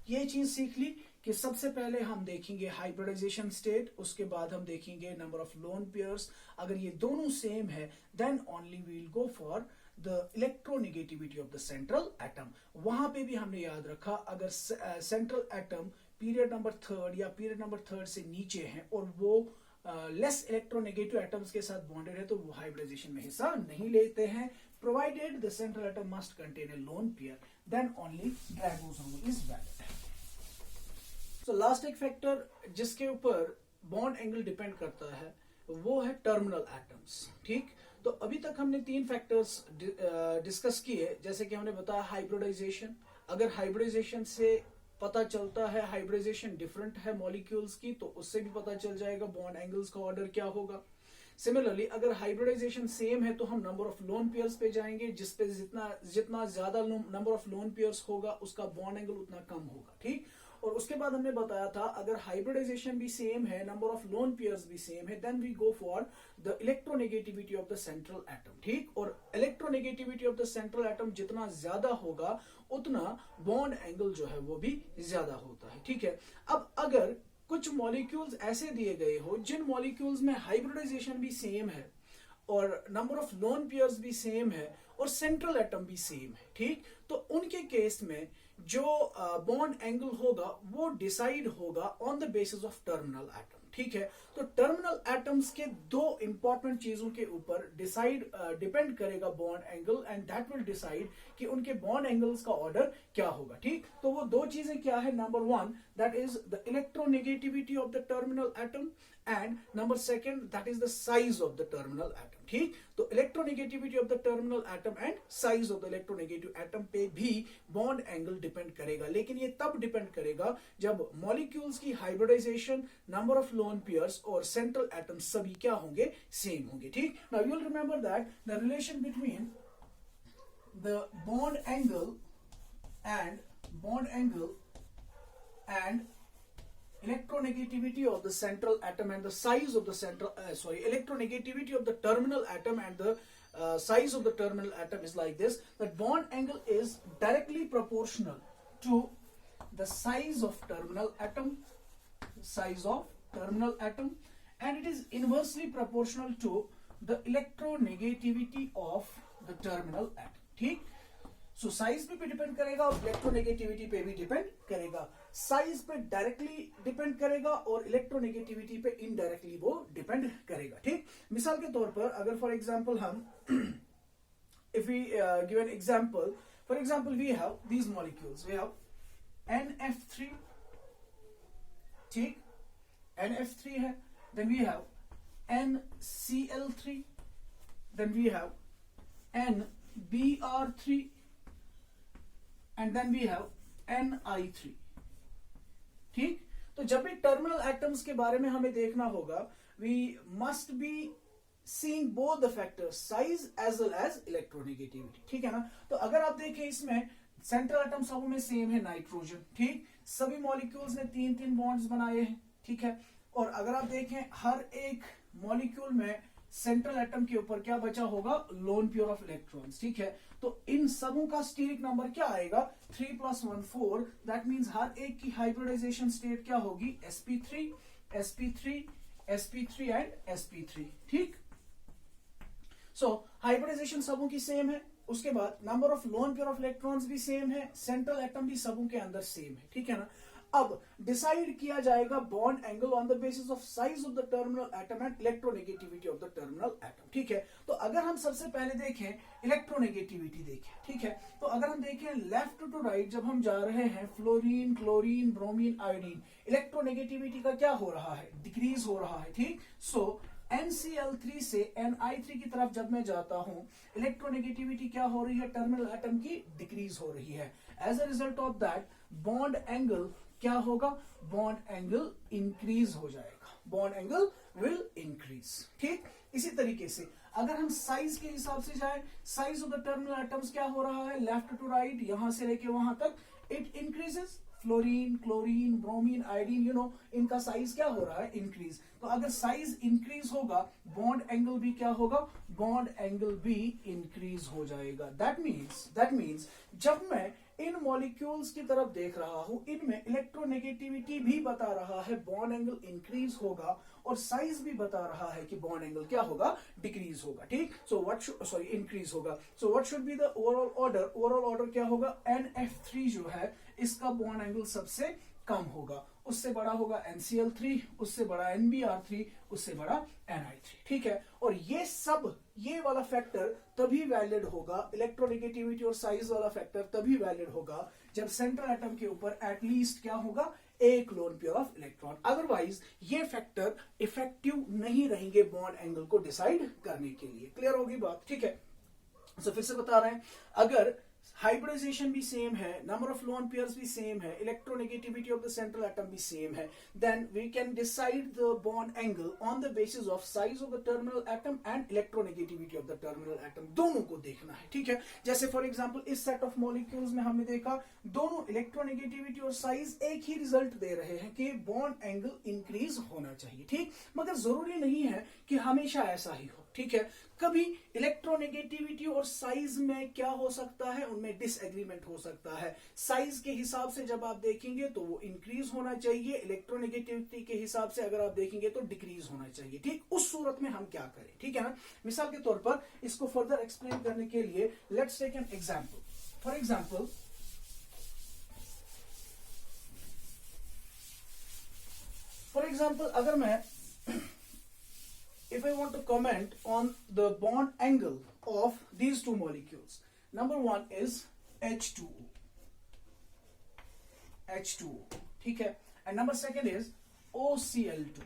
ये चीज सीख ली कि सबसे पहले हम देखेंगे हाइब्रिडाइजेशन स्टेट, उसके बाद हम देखेंगे नंबर ऑफ लोन पेयर्स. अगर ये दोनों सेम है then only we will go for the electronegativity of the central atom. वहां पे भी हमने याद रखा अगर central atom period number third या पीरियड नंबर थर्ड से नीचे हैं और वो लेस इलेक्ट्रोनेगेटिव एटम्स के साथ बॉन्डेड है तो वो हाइब्रिडाइजेशन में हिस्सा नहीं लेते हैं, provided the central atom must contain a lone pair, then only Drago's rule is valid. So last एक फैक्टर जिसके ऊपर बॉन्ड एंगल डिपेंड करता है वो है टर्मिनल एटम्स। ठीक, तो अभी तक हमने 3 फैक्टर्स डिस्कस किए, जैसे कि हमने बताया हाइब्रिडाइजेशन। अगर हाइब्रिडाइजेशन से पता चलता है हाइब्रिडाइजेशन डिफरेंट है मॉलिक्यूल्स की तो उससे भी पता चल जाएगा बॉन्ड एंगल्स का ऑर्डर क्या होगा। सिमिलरली अगर हाइब्रिडाइजेशन सेम है तो हम नंबर ऑफ लोन पेयर्स पे जाएंगे, जिसपे जितना ज्यादा नंबर ऑफ लोन पेयर्स होगा उसका बॉन्ड एंगल उतना कम होगा। ठीक, और उसके बाद हमने बताया था अगर हाइब्रिडाइजेशन भी सेम है, नंबर ऑफ लोन पेयर्स भी सेम है, then we go for the electronegativity of the central atom. ठीक, और electronegativity of the central atom जितना ज्यादा होगा उतना बॉन्ड एंगल जो है वो भी ज्यादा होता है। ठीक है, अब अगर कुछ मॉलिक्यूल्स ऐसे दिए गए हो जिन मॉलिक्यूल्स में हाइब्रिडाइजेशन भी सेम है और नंबर ऑफ लोन पेयर्स भी सेम है और सेंट्रल एटम भी सेम है, ठीक, तो उनके केस में जो बॉन्ड एंगल होगा वो डिसाइड होगा on the basis of terminal atom. ठीक है, तो टर्मिनल एटम्स के 2 इंपॉर्टेंट चीजों के ऊपर डिपेंड करेगा bond angle, and that will decide कि उनके बॉन्ड एंगल्स का ऑर्डर क्या होगा। ठीक, तो वो 2 चीजें क्या है, number 1 that is the electronegativity of the terminal atom and number 2 that is the size of the terminal atom. ठीक, तो electronegativity of the terminal atom and size of the electronegative atom पे भी बॉन्ड एंगल डिपेंड करेगा, लेकिन ये तब depend करेगा जब मॉलिक्यूल्स की hybridization, number of lone pairs और सेंट्रल एटम सभी क्या होंगे, सेम होंगे। ठीक, now you will remember that the relation between the bond angle and electronegativity of the central atom and the size of the electronegativity of the terminal atom and the size of the terminal atom is like this, that bond angle is directly proportional to the size of terminal atom, and it is inversely proportional to the electronegativity of the terminal atom। ठीक, सो size पे भी depend करेगा और electronegativity पे भी depend करेगा। Size पे directly depend करेगा और इलेक्ट्रोनेगेटिविटी पे इनडायरेक्टली वो डिपेंड करेगा। ठीक, मिसाल के तौर पर अगर फॉर एग्जांपल हम if we give an example, for example we have these molecules, we have NF3, ठीक, NF3 है, then we have NCl3, then we have NBr3 and then we have Ni3। ठीक, तो जब भी टर्मिनल एटम्स के बारे में हमें देखना होगा, we must be seeing both the factors size as well as electronegativity. ठीक है ना, तो अगर आप देखें इसमें सेंट्रल एटम सबों में सेम है नाइट्रोजन। ठीक, सभी मॉलिक्यूल्स ने 3-3 बॉन्ड्स बनाए हैं। ठीक है, और अगर आप देखें हर एक मॉलिक्यूल में सेंट्रल एटम के ऊपर क्या बचा होगा, लोन पेयर ऑफ इलेक्ट्रॉन्स। ठीक है, तो इन सबों का स्टीरिक नंबर क्या आएगा, 3 + 1 4, दैट मींस हर एक की हाइब्रिडाइजेशन स्टेट क्या होगी, sp3 sp3 sp3 and sp3। ठीक, सो हाइब्रिडाइजेशन सबों की सेम है, उसके बाद number of loan pair of electrons भी सेम है, सेंट्रल एटम भी सबों के अंदर सेम है। ठीक है ना, अब डिसाइड किया जाएगा bond angle on the basis of size of the terminal atom and electronegativity of the terminal atom. ठीक है, तो अगर हम सबसे पहले देखें इलेक्ट्रोनेगेटिविटी देखें। ठीक है, तो अगर हम देखें लेफ्ट टू राइट जब हम जा रहे हैं, fluorine, chlorine, bromine, iodine, electronegativity का क्या हो रहा है, डिक्रीज हो रहा है। ठीक, सो NCl3 से Ni3 की तरफ जब मैं जाता हूं, इलेक्ट्रोनेगेटिविटी क्या हो रही है, टर्मिनल एटम की डिक्रीज हो रही है। As a result of that bond angle क्या होगा, बॉन्ड एंगल इंक्रीज हो जाएगा, बॉन्ड एंगल विल इंक्रीज। ठीक, इसी तरीके से अगर हम साइज के हिसाब से जाएं, size of the terminal atoms क्या हो रहा है, लेफ्ट टू राइट, यहां से लेके वहां तक it increases. Fluorine, chlorine, bromine, iodine, you know, इनका साइज क्या हो रहा है, इंक्रीज। तो अगर साइज इंक्रीज होगा, बॉन्ड एंगल भी क्या होगा, बॉन्ड एंगल भी इंक्रीज हो जाएगा। दैट मीन्स जब मैं इन मॉलिक्यूल्स की तरफ देख रहा हूं, इनमें इलेक्ट्रोनेगेटिविटी भी बता रहा है बॉन्ड एंगल इंक्रीज होगा, और साइज भी बता रहा है कि बॉन्ड एंगल क्या होगा, डिक्रीज होगा। ठीक, सो इंक्रीज होगा। So what should be the overall order क्या होगा, NF3 जो है इसका बॉन्ड एंगल सबसे कम होगा, उससे बड़ा होगा NCl3, उससे बड़ा NBr3, उससे बड़ा Ni3, ठीक है। और ये वाला फैक्टर तभी वैलिड होगा, इलेक्ट्रोनेगेटिविटी और साइज वाला फैक्टर तभी वैलिड होगा जब सेंट्रल एटम के ऊपर एटलीस्ट क्या होगा, एक lone pair of electron. Otherwise ये फैक्टर इफेक्टिव नहीं रहेंगे बॉन्ड एंगल को डिसाइड करने के लिए। क्लियर होगी बात, ठीक है। तो फिर से बता रहे हैं, अगर हाइब्रिडाइजेशन भी सेम है, नंबर ऑफ लोन पेयर्स भी सेम है, electronegativity of the central atom भी सेम है, then we can decide the bond angle on the basis of size of the terminal atom and electronegativity of the terminal atom. दोनों को देखना है, ठीक है। जैसे फॉर एग्जांपल इस सेट ऑफ मॉलिक्यूल्स में हमने देखा दोनों इलेक्ट्रोनेगेटिविटी और साइज एक ही रिजल्ट दे रहे हैं कि बॉन्ड एंगल इंक्रीज होना चाहिए, ठीक। मगर जरूरी नहीं है कि हमेशा ऐसा ही हो, ठीक है। कभी इलेक्ट्रोनेगेटिविटी और साइज में क्या हो सकता है, उनमें डिसएग्रीमेंट हो सकता है। साइज के हिसाब से जब आप देखेंगे तो वो इंक्रीज होना चाहिए, इलेक्ट्रोनेगेटिविटी के हिसाब से अगर आप देखेंगे तो डिक्रीज होना चाहिए, ठीक। उस सूरत में हम क्या करें, ठीक है ना। मिसाल के तौर पर इसको फर्दर एक्सप्लेन करने के लिए let's take an example. For example अगर मैं if I want to comment on the bond angle of these two molecules, number one is H2O, ठीक है, and number second is OCl2,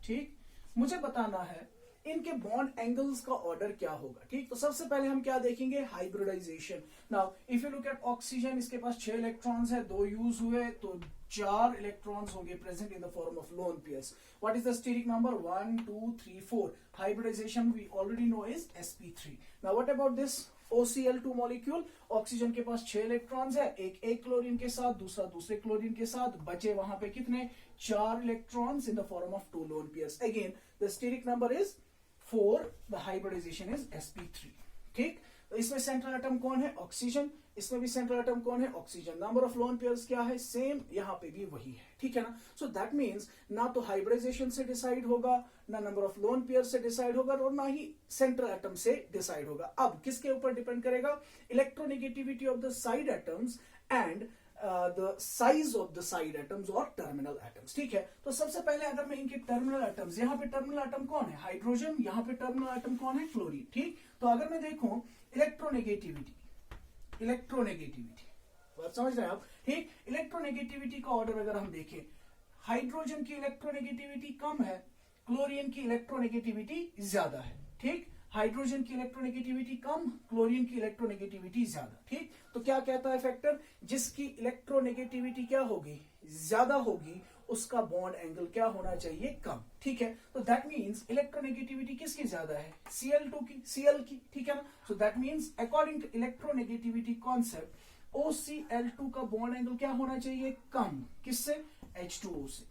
ठीक। मुझे बताना है इनके बॉन्ड एंगल्स का ऑर्डर क्या होगा, ठीक। तो सबसे पहले हम क्या देखेंगे, hybridization. Now if you look at oxygen, इसके पास 6 इलेक्ट्रॉन्स है, 2 यूज हुए तो 4 इलेक्ट्रॉन्स होंगे present in the form of lone pairs. What is the steric number, 1 2 3 4। Hybridization we already know is sp3। Now what about this OCl2 molecule, oxygen के पास 6 electrons है, एक क्लोरीन के साथ, दूसरा दूसरे क्लोरीन के साथ, बचे वहां पे कितने, 4 electrons in the form of 2 lone pairs. Again the steric number is 4, the hybridisation is sp3, ठीक। तो इसमें सेंट्रल एटम कौन है, ऑक्सीजन, इसमें भी सेंट्रल एटम कौन है, oxygen. Number of lone pairs क्या है, सेम, यहां पे भी वही है, ठीक है ना। सो दैट मींस ना तो हाइब्रिडाइजेशन से डिसाइड होगा, ना नंबर ऑफ लोन पेयर्स से डिसाइड होगा, और ना ही सेंट्रल एटम से डिसाइड होगा। अब किसके ऊपर डिपेंड करेगा, electronegativity of the side atoms and the size of the side atoms और टर्मिनल एटम्स, ठीक है। तो सबसे पहले अगर मैं इनके टर्मिनल एटम्स, यहाँ पे टर्मिनल एटम कौन है, हाइड्रोजन, यहाँ पे टर्मिनल एटम कौन है, क्लोरीन, ठीक। तो अगर मैं देखूं इलेक्ट्रोनेगेटिविटी बात समझ रहे हैं आप, ठीक। इलेक्ट्रोनेगेटिविटी का ऑर्डर अगर हम देखें, हाइड्रोजन की इलेक्ट्रोनेगेटिविटी कम है, क्लोरीन की इलेक्ट्रोनेगेटिविटी ज्यादा है, ठीक। हाइड्रोजन की इलेक्ट्रोनेगेटिविटी कम, क्लोरीन की इलेक्ट्रोनेगेटिविटी ज्यादा, ठीक। तो क्या कहता है फैक्टर, जिसकी इलेक्ट्रोनेगेटिविटी क्या होगी, ज्यादा होगी, उसका बॉन्ड एंगल क्या होना चाहिए, कम, ठीक है। तो दैट मींस इलेक्ट्रोनेगेटिविटी किसकी ज्यादा है, Cl2 की, Cl की, ठीक है ना। So that means according to electronegativity concept, OCl2 का बॉन्ड एंगल क्या होना चाहिए, कम, किससे, H2O से।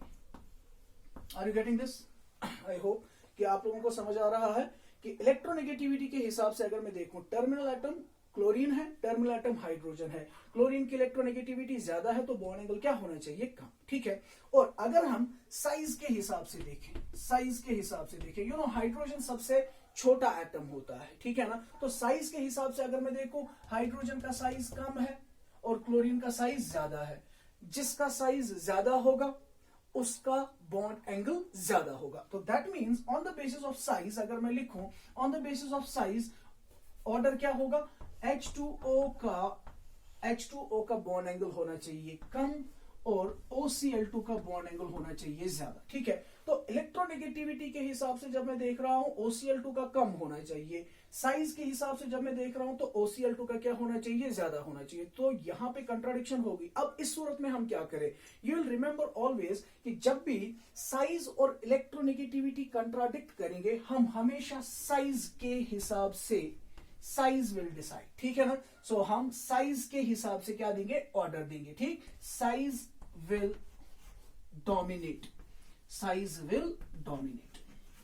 Are you getting this? I hope कि आप लोगों को समझ आ रहा है कि इलेक्ट्रोनेगेटिविटी के हिसाब से अगर मैं देखूं, टर्मिनल एटम क्लोरीन है, टर्मिनल एटम हाइड्रोजन है, क्लोरीन की इलेक्ट्रोनेगेटिविटी ज्यादा है तो बॉन्ड एंगल क्या होना चाहिए, कम, ठीक है। और अगर हम साइज के हिसाब से देखें, यू नो हाइड्रोजन सबसे छोटा एटम होता है, ठीक है ना। तो साइज के हिसाब से अगर मैं देखूं, हाइड्रोजन का साइज कम है और क्लोरीन का साइज ज्यादा है, जिसका साइज ज्यादा होगा उसका बॉन्ड एंगल ज्यादा होगा। तो that means on the basis of size अगर मैं लिखूं, on the basis of size order क्या होगा, H2O का बॉन्ड एंगल होना चाहिए कम और OCl2 का बॉन्ड एंगल होना चाहिए ज्यादा, ठीक है। तो इलेक्ट्रोनेगेटिविटी के हिसाब से जब मैं देख रहा हूं, OCl2 का कम होना चाहिए, साइज के हिसाब से जब मैं देख रहा हूं तो OCl2 का क्या होना चाहिए, ज्यादा होना चाहिए। तो यहां पे कंट्राडिक्शन होगी। अब इस सूरत में हम क्या करें, यू विल रिमेंबर ऑलवेज कि जब भी साइज और इलेक्ट्रोनेगेटिविटी कंट्राडिक्ट करेंगे, हम हमेशा साइज के हिसाब से, साइज विल डिसाइड, ठीक है ना। सो हम साइज के हिसाब से क्या देंगे, ऑर्डर देंगे, ठीक। साइज विल डोमिनेट,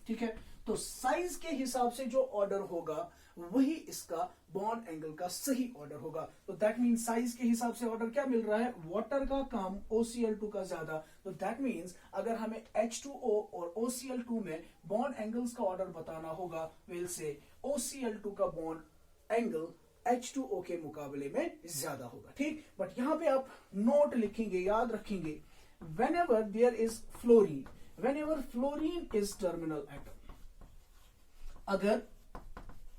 ठीक है। तो साइज के हिसाब से जो ऑर्डर होगा वही इसका बॉन्ड एंगल का सही ऑर्डर होगा। तो दैट मीन्स साइज के हिसाब से ऑर्डर क्या मिल रहा है, वाटर का कम, OCl2 का ज्यादा। तो दैट मीन्स अगर हमें H2O और OCl2 में बॉन्ड एंगल्स का ऑर्डर बताना होगा, विल से OCl2 का बॉन्ड एंगल H2O के मुकाबले में ज्यादा होगा, ठीक। बट यहां पे आप नोट लिखेंगे, याद रखेंगे, whenever there is fluorine, whenever fluorine is terminal atom, अगर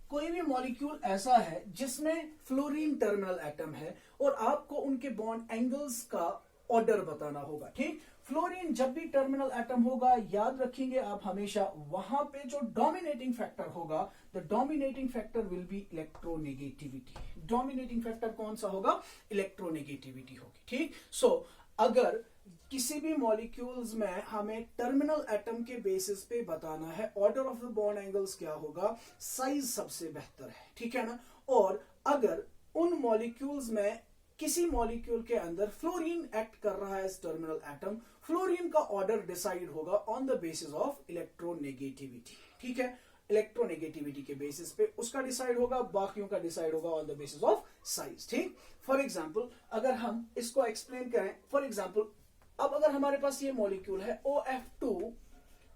कोई भी मॉलिक्यूल ऐसा है जिसमें फ्लोरीन टर्मिनल एटम है और आपको उनके बॉन्ड एंगल्स का ऑर्डर बताना होगा, ठीक। फ्लोरीन जब भी टर्मिनल एटम होगा, याद रखेंगे आप हमेशा, वहां पे जो डोमिनेटिंग फैक्टर होगा, the dominating factor will be electronegativity. Dominating factor कौन सा होगा? इलेक्ट्रोनेगेटिविटी होगी, ठीक। सो अगर किसी भी मॉलिक्यूल्स में हमें टर्मिनल एटम के बेसिस पे बताना है order of the bond angles क्या होगा, साइज सबसे बेहतर है, ठीक है ना। और अगर उन मॉलिक्यूल्स में किसी मॉलिक्यूल के अंदर फ्लोरीन एक्ट कर रहा है एज टर्मिनल एटम, फ्लोरीन का ऑर्डर डिसाइड होगा on the basis of electronegativity, ठीक है। इलेक्ट्रोनेगेटिविटी के बेसिस पे उसका डिसाइड होगा, बाकियों का डिसाइड होगा on the basis of size, ठीक। फॉर एग्जाम्पल अगर हम इसको एक्सप्लेन करें, फॉर एग्जाम्पल अब अगर हमारे पास ये मॉलिक्यूल है OF2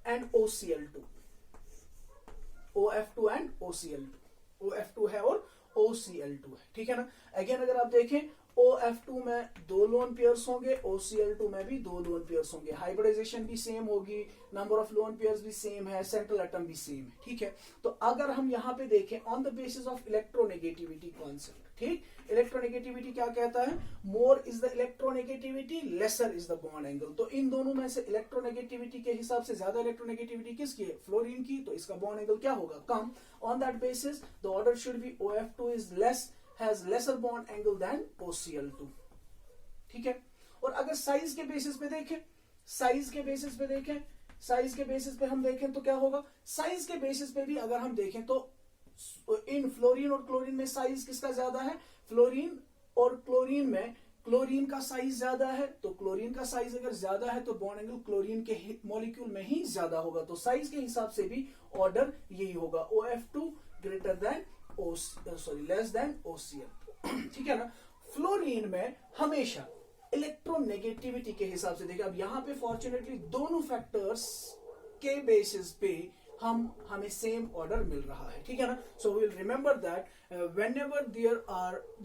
and OCl2, OF2 and OCl2, OF2 है और OCl2 है, ठीक है ना। अगेन अगर आप देखें OF2 में 2 लोन पेयर्स होंगे, OCl2 में भी 2 लोन पेयर्स होंगे, हाइब्रिडाइजेशन भी सेम होगी, नंबर ऑफ लोन पेयर्स भी सेम है, सेंट्रल एटम भी सेम है, ठीक है। तो अगर हम यहां पे देखें on the basis of electronegativity concept, ठीक, इलेक्ट्रोनेगेटिविटी क्या कहता है? More is the electronegativity, lesser is the bond angle. तो इन दोनों में से इलेक्ट्रोनेगेटिविटी के हिसाब से ज्यादा इलेक्ट्रोनेगेटिविटी किसकी है? फ्लोरीन की, तो इसका बॉन्ड एंगल क्या होगा? कम। On that basis the order should be OF2 is less, has lesser bond angle than OCl2, ठीक है। और अगर साइज के बेसिस पे देखें, साइज के बेसिस पे देखें, साइज के बेसिस पे हम देखें तो क्या होगा? साइज के बेसिस पे भी अगर हम देखें तो इन फ्लोरीन और क्लोरीन में साइज किसका ज्यादा है? फ्लोरीन और क्लोरीन में क्लोरीन का साइज ज्यादा है, तो क्लोरीन का साइज अगर ज्यादा है तो बॉन्ड एंगल क्लोरीन के मॉलिक्यूल में ही ज्यादा होगा, तो साइज के हिसाब से भी ऑर्डर यही होगा, OF2 greater than less than OCl, ठीक है ना। फ्लोरीन में हमेशा इलेक्ट्रोनेगेटिविटी के हिसाब से देखिए, अब यहां पे फॉर्चुनेटली दोनों फैक्टर्स के बेसिस पे हमें सेम ऑर्डर मिल रहा है, ठीक है ना। So we will remember that whenever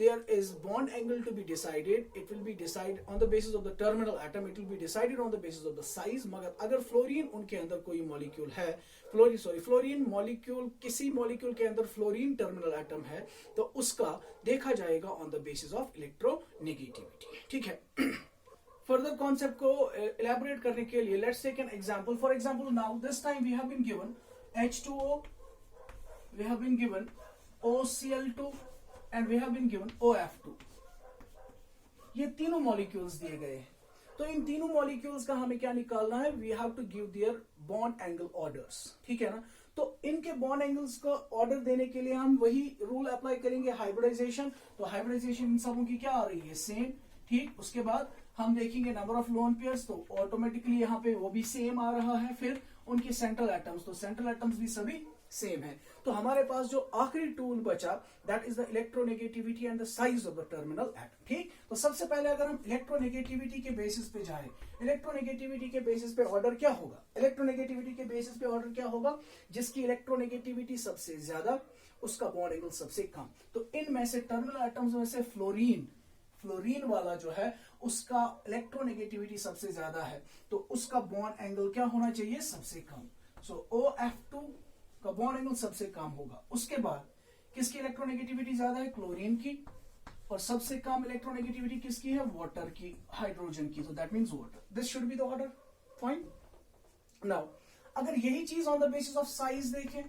there is bond angle to be decided, it will be decided on the basis of the terminal atom, it will be decided on the basis of the size। मगर अगर fluorine उनके अंदर कोई molecule है, fluorine molecule, किसी molecule के अंदर fluorine terminal atom है, तो उसका देखा जाएगा on the basis of electronegativity, ठीक है। फर्दर कॉन्सेप्ट को इलेबोरेट करने के लिए let's take an example. For example now this time we have been given H2O, we have been given OCl2 and we have been given OF2। ये तीनों molecules दिए गए हैं, तो इन तीनों मॉलिक्यूल्स का हमें क्या निकालना है? We have to give their bond angle orders, ठीक है ना। तो इनके बॉन्ड एंगल्स को ऑर्डर देने के लिए हम वही रूल अप्लाई करेंगे, हाइब्रिडाइजेशन। तो हाइब्रिडाइजेशन इन सबों की क्या आ रही है? सेम, ठीक। उसके बाद हम देखेंगे नंबर ऑफ लोन पेयर्स, तो ऑटोमेटिकली यहाँ पे वो भी सेम आ रहा है। फिर उनके सेंट्रल एटम्स, तो सेंट्रल एटम्स भी सभी सेम है। तो हमारे पास जो आखिरी टूल बचा that is the electronegativity and the size of the terminal atom, ठीक। तो सबसे पहले अगर हम इलेक्ट्रोनेगेटिविटी के बेसिस पे जाए, इलेक्ट्रोनेगेटिविटी के बेसिस पे ऑर्डर क्या होगा? इलेक्ट्रोनेगेटिविटी के बेसिस पे ऑर्डर क्या होगा? जिसकी इलेक्ट्रोनेगेटिविटी सबसे ज्यादा उसका बॉन्ड एंगल सबसे कम। तो इनमें से टर्मिनल एटम्स में से फ्लोरीन वाला जो है उसका इलेक्ट्रोनेगेटिविटी सबसे ज्यादा है, तो उसका बॉन्ड एंगल क्या होना चाहिए? सबसे कम। सो OF2 का बॉन्ड एंगल सबसे कम होगा। उसके बाद किसकी इलेक्ट्रोनेगेटिविटी ज्यादा है? क्लोरीन की। और सबसे कम इलेक्ट्रोनेगेटिविटी किसकी है? वाटर की, हाइड्रोजन की। तो that means water. This should be the order, fine. Now अगर यही चीज on the basis of size देखें,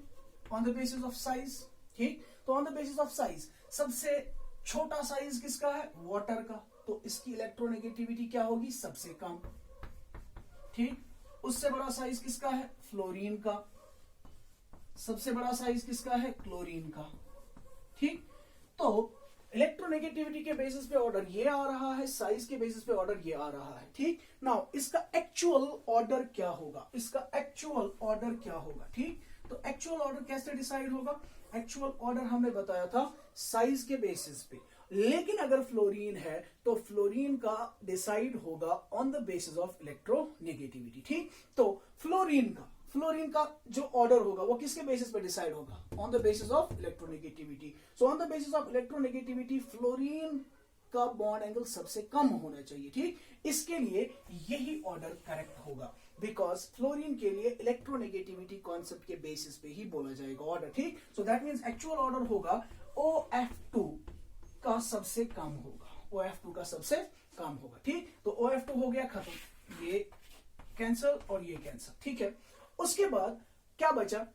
on the basis of size, ठीक, तो on the basis of size सबसे छोटा साइज किसका है? वाटर का। तो इसकी इलेक्ट्रोनेगेटिविटी क्या होगी? सबसे कम, ठीक। उससे बड़ा साइज किसका है? फ्लोरीन का। सबसे बड़ा साइज किसका है? क्लोरीन का, ठीक। तो इलेक्ट्रोनेगेटिविटी के बेसिस पे ऑर्डर ये आ रहा है, साइज के बेसिस पे ऑर्डर ये आ रहा है, ठीक। नाउ इसका एक्चुअल ऑर्डर क्या होगा? इसका एक्चुअल ऑर्डर क्या होगा, ठीक। तो एक्चुअल ऑर्डर कैसे डिसाइड होगा? एक्चुअल ऑर्डर हमने बताया था साइज के बेसिस पे, लेकिन अगर फ्लोरीन है तो फ्लोरीन का डिसाइड होगा on the basis of electronegativity, ठीक। तो फ्लोरीन का जो ऑर्डर होगा वो किसके बेसिस पे डिसाइड होगा? On the basis of electronegativity. So on the basis of electronegativity fluorine का बॉन्ड एंगल सबसे कम होना चाहिए, ठीक। इसके लिए यही ऑर्डर करेक्ट होगा, बिकॉज फ्लोरीन के लिए इलेक्ट्रोनेगेटिविटी कॉन्सेप्ट के बेसिस पे ही बोला जाएगा ऑर्डर, ठीक। So that means actual order होगा OF2 का सबसे कम होगा, OF2 का सबसे कम होगा, ठीक। तो OF2 हो गया खत्म, ये कैंसल और ये कैंसल, ठीक है। उसके बाद क्या बचा,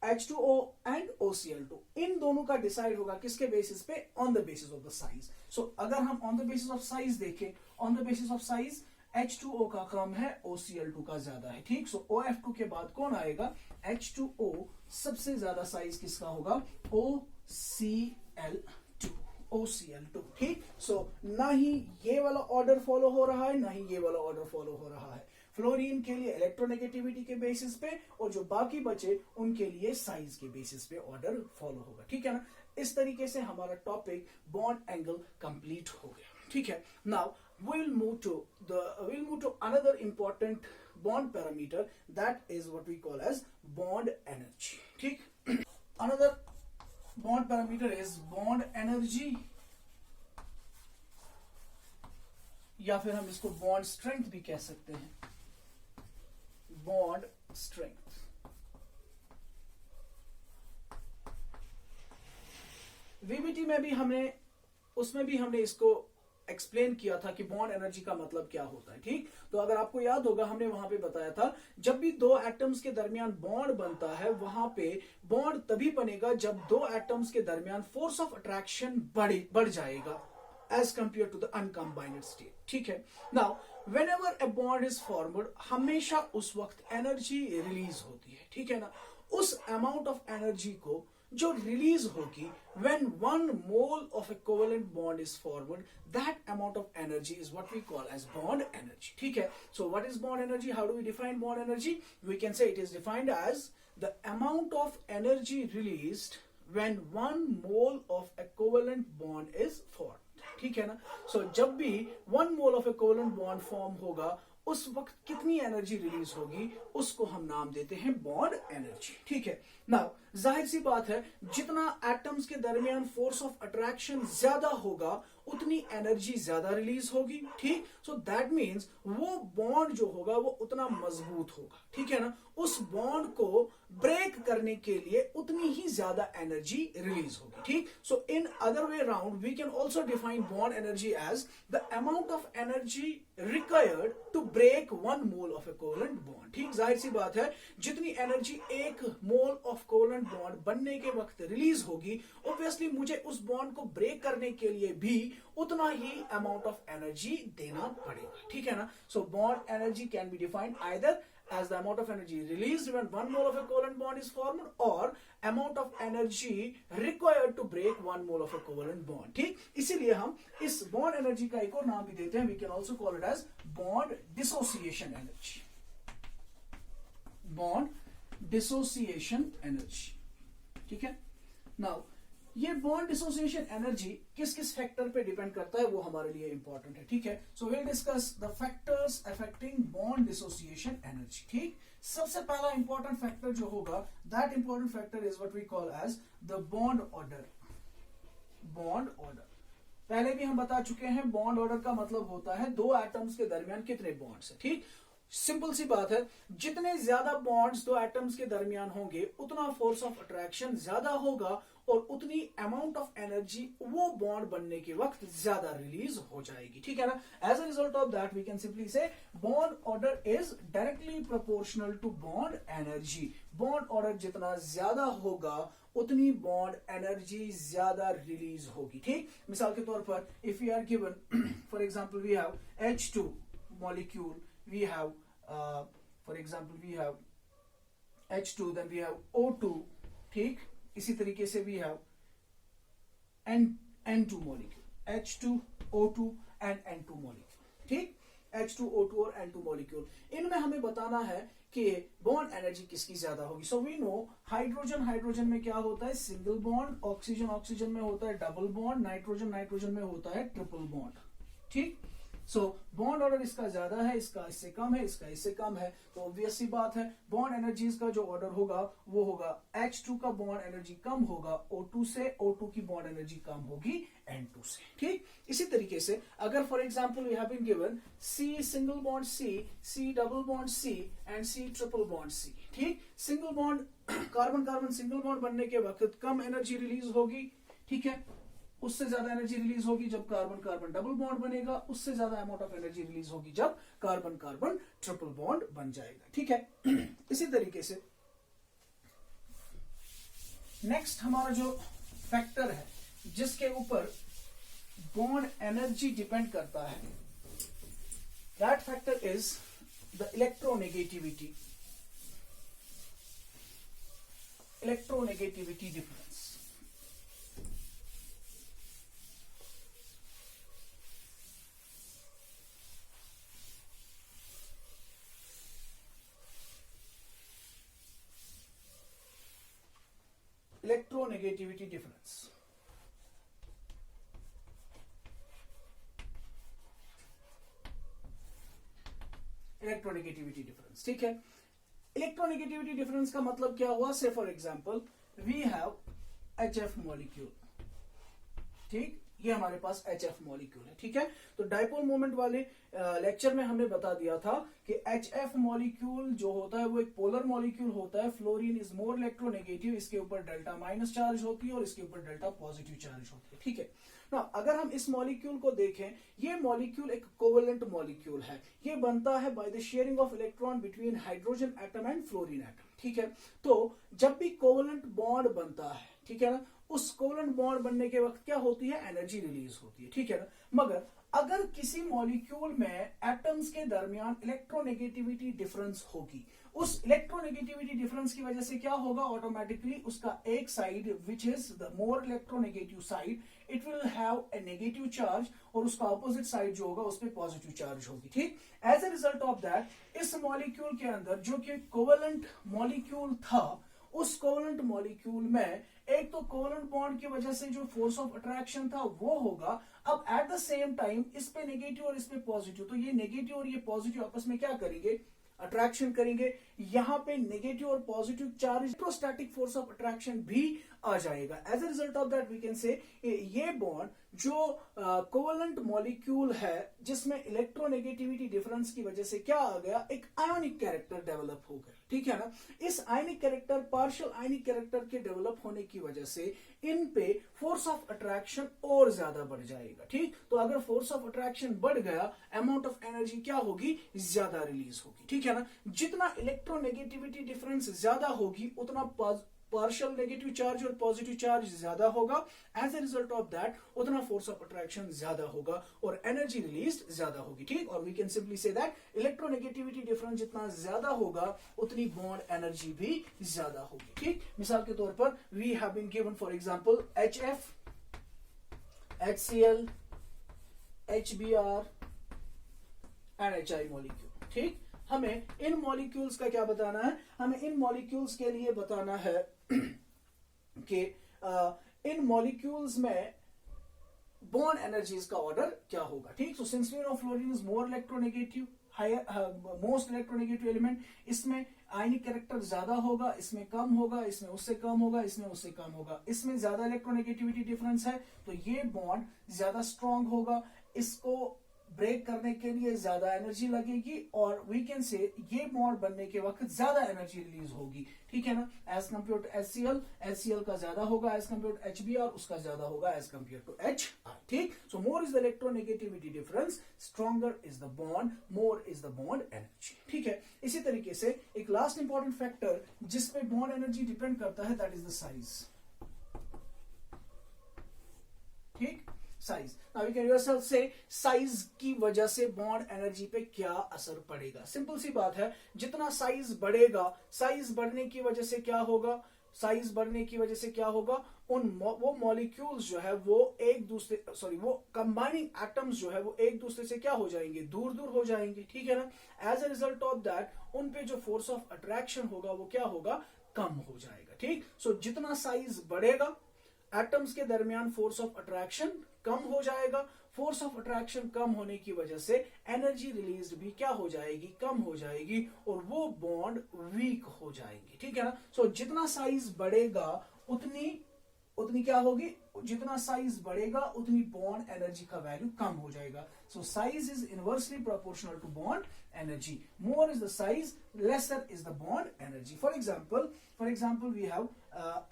H2O एंड OCl2, इन दोनों का डिसाइड होगा किसके बेसिस पे, on the basis of the size. So अगर हम on the basis of size देखें, on the basis of size H2O का कम है, OCl2 का ज्यादा है, ठीक। सो OF2 के बाद कौन आएगा, H2O, सबसे ज्यादा साइज किसका होगा, OCl2, ठीक। सो ना ही ये वाला ऑर्डर फॉलो हो रहा है, ना ही ये वाला ऑर्डर फॉलो हो रहा है। फ्लोरीन के लिए इलेक्ट्रोनेगेटिविटी के बेसिस पे और जो बाकी बचे उनके लिए साइज के बेसिस पे ऑर्डर फॉलो होगा, ठीक है ना। इस तरीके से हमारा टॉपिक बॉन्ड एंगल कंप्लीट हो गया, ठीक है। Now we'll move to another important bond parameter, that is what we call as bond energy, ठीक। another bond parameter is bond energy, या फिर हम इसको bond strength भी कह सकते हैं, bond strength। VBT में भी हमने इसको एक्सप्लेन किया था कि बॉन्ड एनर्जी का मतलब क्या होता है, ठीक। तो अगर आपको याद होगा, हमने वहां पे बताया था जब भी दो एटम्स के दरमियान बॉन्ड बनता है, वहां पे बॉन्ड तभी बनेगा जब दो एटम्स के दरमियान फोर्स ऑफ अट्रैक्शन बढ़ जाएगा as compare to the uncombined state, ठीक है। Now whenever a bond is formed, हमेशा उस वक्त एनर्जी रिलीज होती है, ठीक है ना। उस अमाउंट ऑफ एनर्जी को जो रिलीज होगी when 1 mole of a covalent bond is formed, that amount of energy is what we call as bond energy, ठीक है। So what is bond energy? How do we define bond energy? We can say it is defined as the amount of energy released when 1 mole of a covalent bond is formed, ठीक है ना। So जब भी 1 mole of a covalent bond form होगा, उस वक्त कितनी energy release होगी, उसको हम नाम देते हैं बॉन्ड एनर्जी, ठीक है। नाउ जाहिर सी बात है, जितना एटम्स के दरमियान फोर्स ऑफ अट्रैक्शन ज्यादा होगा, उतनी एनर्जी ज्यादा रिलीज होगी, ठीक। सो दैट मीन्स वो बॉन्ड जो होगा वो उतना मजबूत होगा, ठीक है ना। उस बॉन्ड को ब्रेक करने के लिए उतनी ही ज्यादा एनर्जी रिलीज होगी, ठीक। So in other way round we can also define bond energy as the amount of energy required to break 1 mole of a covalent bond, ठीक। जाहिर सी बात है, जितनी energy 1 mole of covalent bond बनने के वक्त रिलीज होगी, ऑब्वियसली मुझे उस बॉन्ड को ब्रेक करने के लिए भी उतना ही अमाउंट ऑफ एनर्जी देना पड़ेगा, ठीक है ना। So bond energy can be defined either as the amount of energy released when 1 mole of a covalent bond is formed or amount of energy required to break 1 mole of a covalent bond, ठीक। इसीलिए हम इस bond energy का एक और नाम भी देते हैं, we can also call it as bond dissociation energy, bond dissociation energy, ठीक है। Now ये बॉन्ड डिसोसिएशन एनर्जी किस किस फैक्टर पे डिपेंड करता है, वो हमारे लिए इंपॉर्टेंट है, ठीक है। So will discuss the factors affecting bond dissociation energy, ठीक। सबसे पहला इंपॉर्टेंट फैक्टर जो होगा, that important factor is what we call as the bond order, bond order. पहले भी हम बता चुके हैं, बॉन्ड ऑर्डर का मतलब होता है दो एटम्स के दरमियान कितने बॉन्ड्स है, ठीक। सिंपल सी बात है, जितने ज्यादा बॉन्ड्स दो एटम्स के दरमियान होंगे, उतना फोर्स ऑफ अट्रैक्शन ज्यादा होगा और उतनी अमाउंट ऑफ एनर्जी वो बॉन्ड बनने के वक्त ज्यादा रिलीज हो जाएगी, ठीक है ना। As a result of that we can simply say bond order is directly proportional to bond energy. Bond order जितना ज्यादा होगा, उतनी बॉन्ड एनर्जी ज्यादा रिलीज होगी, ठीक। मिसाल के तौर पर if you are given for example we have H2 molecule, we have for example we have H2, then we have O2, ठीक। इसी तरीके से we have N2 molecule, H2 O2 and N2 molecule, ठीक। H2 O2 और N2 molecule, इनमें हमें बताना है कि बॉन्ड एनर्जी किसकी ज्यादा होगी। सो वी नो हाइड्रोजन में क्या होता है, सिंगल बॉन्ड, ऑक्सीजन में होता है डबल बॉन्ड, नाइट्रोजन में होता है ट्रिपल बॉन्ड, ठीक। सो बॉन्ड ऑर्डर इसका ज्यादा है, इसका इससे कम है, इसका इससे कम है, तो ऑब्वियस सी बात है बॉन्ड एनर्जीज का जो ऑर्डर होगा वो होगा H2 का बॉन्ड एनर्जी कम होगा O2 से, O2 की बॉन्ड एनर्जी कम होगी N2 से। ठीक, इसी तरीके से अगर for example we have been given C single bond C double bond C and C triple bond C। ठीक, single bond carbon carbon single bond बनने के वक्त कम एनर्जी रिलीज होगी, ठीक है, उससे ज्यादा एनर्जी रिलीज होगी जब कार्बन कार्बन डबल बॉन्ड बनेगा, उससे ज्यादा अमाउंट ऑफ एनर्जी रिलीज होगी जब कार्बन कार्बन ट्रिपल बॉन्ड बन जाएगा। ठीक है, इसी तरीके से नेक्स्ट हमारा जो फैक्टर है जिसके ऊपर बॉन्ड एनर्जी डिपेंड करता है, that factor is the electronegativity difference. Electronegativity difference, electronegativity difference. ठीक है, इलेक्ट्रोनेगेटिविटी डिफरेंस का मतलब क्या हुआ? Say for example we have HF molecule, ठीक, ये हमारे पास HF मॉलिक्यूल है। ठीक है, तो डाइपोल मोमेंट वाले लेक्चर में हमने बता दिया था कि HF मॉलिक्यूल जो होता है वो एक पोलर मॉलिक्यूल होता है। फ्लोरीन इज मोर इलेक्ट्रोनेगेटिव, इसके ऊपर डेल्टा माइनस चार्ज होती है और इसके ऊपर डेल्टा पॉजिटिव चार्ज होती है। ठीक है ना, अगर हम इस मॉलिक्यूल को देखें, ये मॉलिक्यूल एक कोवेलेंट मॉलिक्यूल है, ये बनता है by the sharing of electron between hydrogen atom and fluorine atom. ठीक है, तो जब भी कोवेलेंट बॉन्ड बनता है, ठीक है ना, उस कोवेलेंट बॉन्ड बनने के वक्त क्या होती है? एनर्जी रिलीज होती है। ठीक है ना, मगर अगर किसी मॉलिक्यूल में एटम्स के दरमियान इलेक्ट्रोनेगेटिविटी डिफरेंस होगी, उस इलेक्ट्रोनेगेटिविटी डिफरेंस की वजह से क्या होगा? ऑटोमेटिकली उसका एक side which is the more electronegative side, it will have a negative charge, और उसका ऑपोजिट साइड जो होगा उसमें पॉजिटिव चार्ज होगी। ठीक, as a result of that इस मॉलिक्यूल के अंदर जो कि कोवेलेंट मॉलिक्यूल था, उस कोवेलेंट मॉलिक्यूल में एक तो कोवेलेंट बॉन्ड की वजह से जो फोर्स ऑफ अट्रैक्शन था वो होगा, अब एट द सेम टाइम इस पे नेगेटिव और इस पे पॉजिटिव, तो ये नेगेटिव और ये पॉजिटिव आपस में क्या करेंगे? अट्रैक्शन करेंगे। यहां पे नेगेटिव और positive charge, electrostatic force of attraction भी आ जाएगा। As a result of that we can say ये बॉन्ड जो कोवेलेंट मॉलिक्यूल है जिसमें इलेक्ट्रोनेगेटिविटी डिफरेंस की वजह से क्या आ गया? एक आयोनिक कैरेक्टर डेवलप हो गया। ठीक है ना, इस आयनिक कैरेक्टर, पार्शियल आयनिक कैरेक्टर के डेवलप होने की वजह से इन पे फोर्स ऑफ अट्रैक्शन और ज्यादा बढ़ जाएगा। ठीक, तो अगर फोर्स ऑफ अट्रैक्शन बढ़ गया, अमाउंट ऑफ एनर्जी क्या होगी? ज्यादा रिलीज होगी। ठीक है ना, जितना इलेक्ट्रोनेगेटिविटी डिफरेंस ज्यादा होगी उतना पार्शियल नेगेटिव चार्ज और पॉजिटिव चार्ज ज्यादा होगा। As a result of that उतना फोर्स ऑफ अट्रैक्शन ज्यादा होगा और एनर्जी रिलीज ज्यादा होगी। ठीक, और we can simply say that electronegativity difference जितना ज्यादा होगा उतनी बॉन्ड एनर्जी भी ज्यादा होगी। ठीक, मिसाल के तौर पर we have been given for example HF, HCl, HBr and HI molecule. ठीक, हमें इन मॉलिक्यूल्स का क्या बताना है? हमें इन मॉलिक्यूल्स के लिए बताना है कि इन मॉलिक्यूल्स में बॉन्ड एनर्जीज का ऑर्डर क्या होगा। ठीक, so since we know fluorine is more electronegative, higher most electronegative element, इसमें आयनिक कैरेक्टर ज्यादा होगा, इसमें कम होगा, इसमें उससे कम होगा, इसमें उससे कम होगा। इसमें ज्यादा इलेक्ट्रोनेगेटिविटी डिफरेंस है तो ये बॉन्ड ज्यादा स्ट्रांग होगा, इसको ब्रेक करने के लिए ज्यादा एनर्जी लगेगी और वी कैन से ये बॉन्ड बनने के वक्त ज्यादा एनर्जी रिलीज होगी। ठीक है ना, एज कंपेयर टू HCl का ज्यादा होगा, एज कंपेयर टू HBr उसका ज्यादा होगा, एज कंपेयर टू HI। ठीक, so more is the electronegativity difference, stronger is the bond, more is the bond energy. ठीक है, इसी तरीके से एक लास्ट इंपॉर्टेंट फैक्टर जिसपे बॉन्ड एनर्जी डिपेंड करता है, दैट इज द साइज। ठीक, size. Now we can yourself say size की वजह से बॉन्ड एनर्जी पे क्या असर पड़ेगा? सिंपल सी बात है, जितना साइज बढ़ेगा, साइज बढ़ने की वजह से क्या होगा? साइज बढ़ने की वजह से क्या होगा? वो मॉलिक्यूल्स जो है वो एक दूसरे वो कंबाइनिंग एटम्स जो है वो एक दूसरे से क्या हो जाएंगे? दूर दूर हो जाएंगे। ठीक है ना, as a result of that उन पे जो फोर्स ऑफ अट्रैक्शन होगा वो क्या होगा? कम हो जाएगा। ठीक, सो जितना साइज बढ़ेगा एटम्स के दरमियान फोर्स ऑफ अट्रैक्शन कम हो जाएगा, फोर्स ऑफ अट्रैक्शन कम होने की वजह से एनर्जी रिलीज भी क्या हो जाएगी, कम हो जाएगी, और वो बॉन्ड वीक हो जाएंगे, ठीक है ना। सो जितना साइज बढ़ेगा उतनी उतनी क्या होगी, जितना साइज बढ़ेगा उतनी बॉन्ड एनर्जी का वैल्यू कम हो जाएगा। So size is inversely proportional to bond energy. More is the size, lesser is the bond energy. For example we have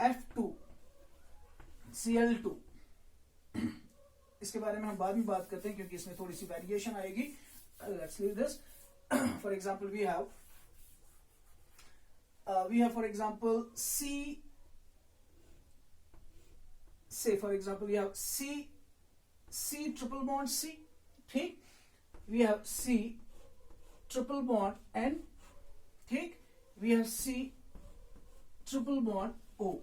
F2Cl2। इसके बारे में हम बाद में बात करते हैं क्योंकि इसमें थोड़ी सी वेरिएशन आएगी। Let's leave this. For example we have for example say for example we have C triple bond C, ठीक, we have C triple bond N, ठीक, we have C triple bond O,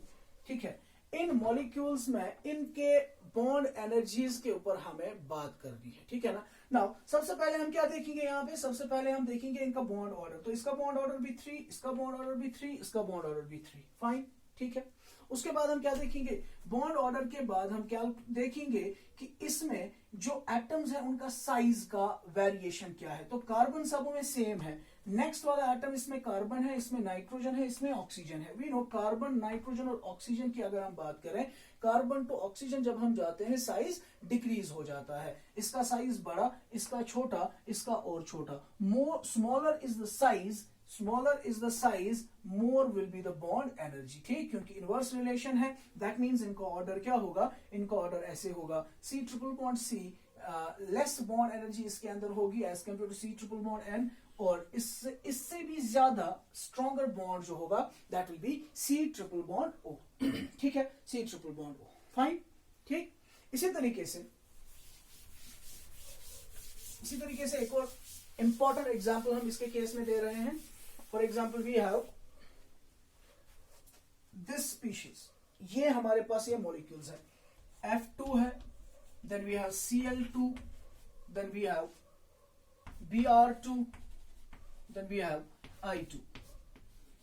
ठीक है। इन molecules में इनके bond energies के ऊपर हमें बात करनी है, ठीक है ना। नाउ सबसे पहले हम क्या देखेंगे, यहाँ पे सबसे पहले हम देखेंगे इनका बॉन्ड ऑर्डर। तो इसका बॉन्ड ऑर्डर भी 3, इसका बॉन्ड ऑर्डर भी 3, इसका बॉन्ड ऑर्डर भी 3, फाइन, ठीक है। उसके बाद हम क्या देखेंगे, बॉन्ड ऑर्डर के बाद हम क्या देखेंगे कि इसमें जो एटम्स है उनका साइज का वेरिएशन क्या है। तो कार्बन सब में सेम है। नेक्स्ट वाला एटम, इसमें कार्बन है, इसमें नाइट्रोजन है, इसमें ऑक्सीजन है। वी नो कार्बन, नाइट्रोजन और ऑक्सीजन की अगर हम बात करें, कार्बन टू ऑक्सीजन जब हम जाते हैं साइज डिक्रीज हो जाता है। इसका साइज बड़ा, इसका छोटा, इसका और छोटा। More smaller is the size, more will be the bond energy, ठीक, क्योंकि इनवर्स रिलेशन है। दैट मीन्स इनका ऑर्डर क्या होगा, इनका ऑर्डर ऐसे होगा, C triple bond C, less bond energy इसके अंदर होगी as compare to C triple bond N, और इससे भी ज्यादा स्ट्रॉन्गर बॉन्ड जो होगा that will be C triple bond O, ठीक है, C triple bond O, fine, ठीक। इसी तरीके से एक और इंपॉर्टेंट एग्जाम्पल हम इसके केस में दे रहे हैं। For example we have this species, ये हमारे पास ये मॉलिक्यूल्स है, F2 है, then we have Cl2, then we have Br2, then we have I2,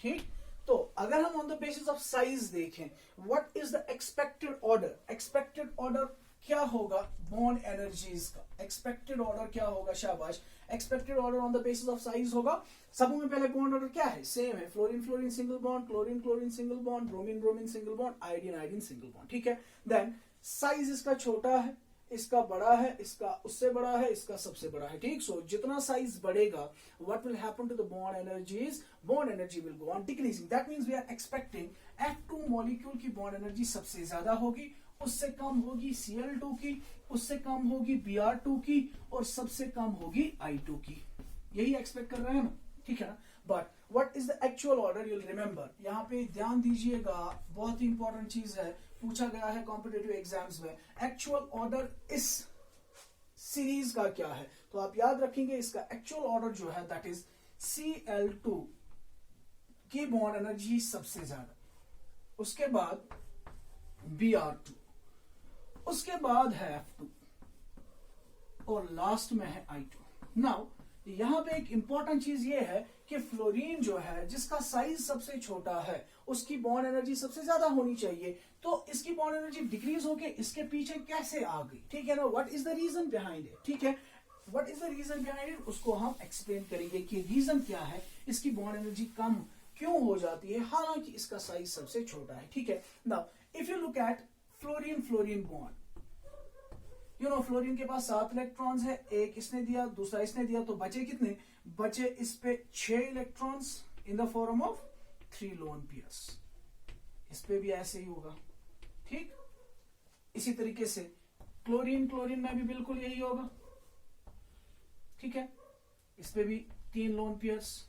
ठीक। तो अगर हम on the basis of size देखें, what is the expected order, expected order क्या होगा बॉन्ड एनर्जीज का, एक्सपेक्टेड ऑर्डर क्या होगा, शाबाश, expected order on the basis of size होगा। सबों में पहले बॉन्ड ऑर्डर क्या है, सेम है, fluorine fluorine single bond, chlorine chlorine single bond, bromine bromine single bond, iodine iodine single bond, ठीक है। देन साइज इसका छोटा है, इसका बड़ा है, इसका उससे बड़ा है, इसका सबसे बड़ा है, ठीक। सो जितना साइज बढ़ेगा, what will happen to the bond energies, bond energy will go on decreasing. That means we are expecting F2 molecule की बॉन्ड एनर्जी सबसे ज्यादा होगी, उससे कम होगी Cl2 की, उससे कम होगी Br2 की, और सबसे कम होगी I2 की। यही एक्सपेक्ट कर रहे हैं ना, ठीक है ना। But what is the actual order, you'll remember, यहाँ पे ध्यान दीजिएगा, बहुत ही इंपॉर्टेंट चीज है, पूछा गया है कॉम्पिटिटिव एग्जाम्स में, एक्चुअल ऑर्डर इस सीरीज का क्या है। तो आप याद रखेंगे इसका एक्चुअल ऑर्डर जो है दैट इज Cl2 की बॉन्ड एनर्जी सबसे ज्यादा, उसके बाद Br2, उसके बाद है F2, और लास्ट में है I2। नाउ यहां पे एक इंपॉर्टेंट चीज ये है कि फ्लोरीन जो है, जिसका साइज सबसे छोटा है, उसकी बॉन्ड एनर्जी सबसे ज्यादा होनी चाहिए। तो इसकी बॉन्ड एनर्जी डिक्रीज होके इसके पीछे कैसे आ गई, ठीक है ना। What is the reason behind it, ठीक है, what is the reason behind it, उसको हम एक्सप्लेन करेंगे कि रीजन क्या है, इसकी बॉन्ड एनर्जी कम क्यों हो जाती है, हालांकि इसका साइज सबसे छोटा है, ठीक है। Now if you look eight fluorine fluorine bond, you know fluorine के पास 7 इलेक्ट्रॉन्स है, एक इसने दिया, दूसरा इसने दिया, तो बचे कितने, बचे इस पे 6 electrons in the form of 3 lone pairs. इस पे भी ऐसे ही होगा, ठीक। इसी तरीके से क्लोरीन क्लोरीन में भी बिल्कुल यही होगा, ठीक है। इस पे भी 3 loan pairs,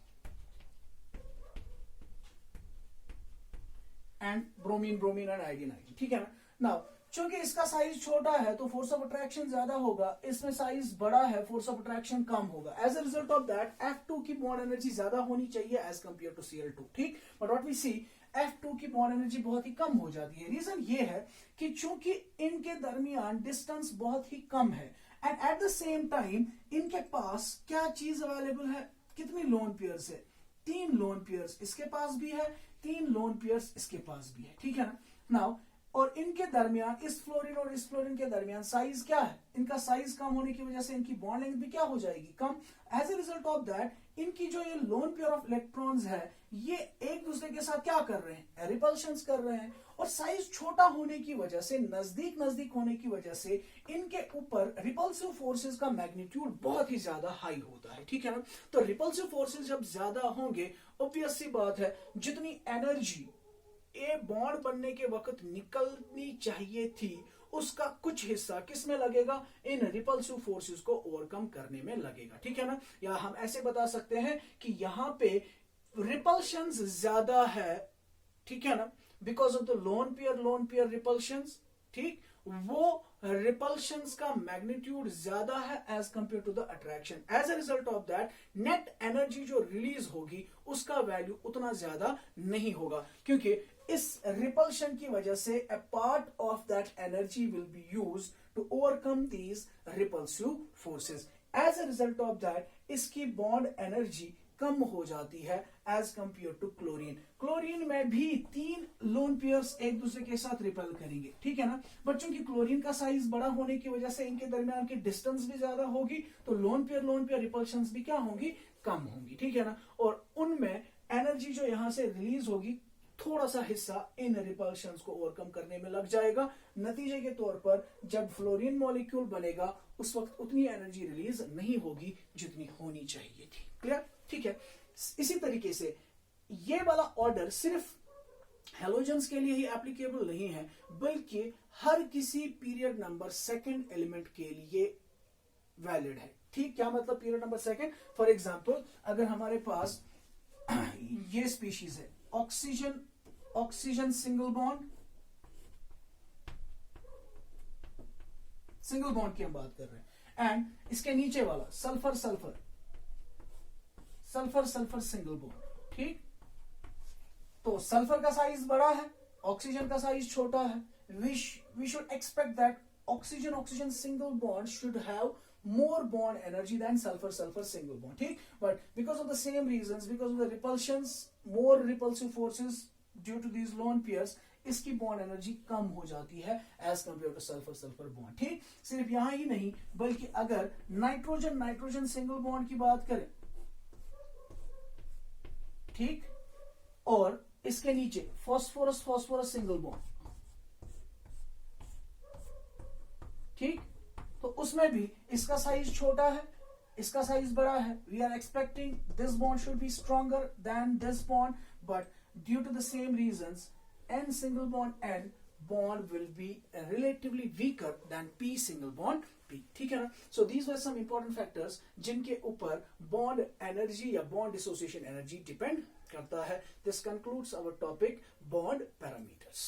and bromine bromine and iodine iodine, ठीक है ना। नाउ चूंकि इसका साइज छोटा है तो फोर्स ऑफ अट्रैक्शन ज्यादा होगा, इसमें साइज बड़ा है, फोर्स ऑफ अट्रैक्शन कम होगा। As a result of that F2 की बॉन्ड एनर्जी ज्यादा होनी चाहिए एज कंपेयर टू Cl2, ठीक। But what we C, F2 की बॉन्ड एनर्जी बहुत ही कम हो जाती है। रीजन ये है कि चूंकि इनके दरमियान डिस्टेंस बहुत ही कम है, and at the same time इनके पास क्या चीज अवेलेबल है, कितनी लोन पेयर्स है, 3 लोन पेयर्स इसके पास भी है, 3 लोन पेयर्स इसके पास भी है, ठीक है ना। नाउ और इनके दरमियान, इस फ्लोरीन और इस फ्लोरीन के दरमियान साइज क्या है, इनका साइज कम होने की वजह से इनकी बॉन्ड लेंथ भी क्या हो जाएगी, कम। As a result of that इनकी जो ये लोन पेयर ऑफ इलेक्ट्रॉन्स है ये एक दूसरे के साथ क्या कर रहे हैं, रिपल्शंस कर रहे हैं। और साइज छोटा होने की वजह से, नजदीक नजदीक होने की वजह से इनके ऊपर रिपल्सिव फोर्सेस का मैग्नीट्यूड बहुत ही ज्यादा हाई होता है, ठीक है ना। तो रिपल्सिव फोर्सेस जब ज्यादा होंगे, ऑब्वियस सी बात है जितनी एनर्जी ए बॉन्ड बनने के वक्त निकलनी चाहिए थी उसका कुछ हिस्सा किस में लगेगा, इन रिपल्सिव फोर्सेस को ओवरकम करने में लगेगा, ठीक है ना। या हम ऐसे बता सकते हैं कि यहां पे रिपल्शंस ज्यादा है, ठीक है ना, because of the lone pair repulsions, ठीक, वो रिपल्शंस का मैग्नीट्यूड ज्यादा है as compare to the attraction. As a result of that net energy जो रिलीज होगी उसका वैल्यू उतना ज्यादा नहीं होगा, क्योंकि इस रिपल्शन की वजह से a part of that energy will be used to overcome these repulsive forces. As a result of that, इसकी बॉन्ड एनर्जी कम हो जाती है as compare to chlorine. Chlorine में भी 3 लोन पेयर्स एक दूसरे के साथ रिपेल करेंगे, ठीक है ना। बट चूंकि क्लोरीन का साइज बड़ा होने की वजह से इनके दरमियान की डिस्टेंस भी ज्यादा होगी, तो लोन पेयर रिपल्शंस भी क्या होंगी, कम होंगी, ठीक है ना। और उनमें एनर्जी जो यहां से रिलीज होगी थोड़ा सा हिस्सा इन रिपल्शंस को ओवरकम करने में लग जाएगा। नतीजे के तौर पर जब फ्लोरीन मॉलिक्यूल बनेगा उस वक्त उतनी एनर्जी रिलीज नहीं होगी जितनी होनी चाहिए थी। क्लियर, ठीक है। इसी तरीके से ये वाला ऑर्डर सिर्फ हेलोजेंस के लिए ही एप्लीकेबल नहीं है, बल्कि हर किसी पीरियड नंबर सेकंड एलिमेंट के लिए वैलिड है, ठीक। क्या मतलब period number second? For example अगर हमारे पास ये स्पीशीज है ऑक्सीजन सिंगल बॉन्ड की हम बात कर रहे हैं, एंड इसके नीचे वाला सल्फर सिंगल बॉन्ड, ठीक। तो सल्फर का साइज बड़ा है, ऑक्सीजन का साइज छोटा है। We should expect that oxygen single bond should have more bond energy than sulfur single bond, ठीक। but because of the same reasons, because of the repulsions, more repulsive forces due to these lone pairs, इसकी bond energy कम हो जाती है as compare to sulphur bond, ठीक। सिर्फ यहां ही नहीं बल्कि अगर नाइट्रोजन सिंगल बॉन्ड की बात करें, ठीक, और इसके नीचे फॉस्फोरस सिंगल बॉन्ड, ठीक, तो उसमें भी इसका साइज छोटा है, इसका साइज बड़ा है। We are expecting this bond should be stronger than this bond, but due to the same reasons N single bond N bond will be relatively weaker than P single bond P, ठीक है ना। So these were some important factors जिनके ऊपर bond energy या bond dissociation energy depend करता है। This concludes our topic bond parameters.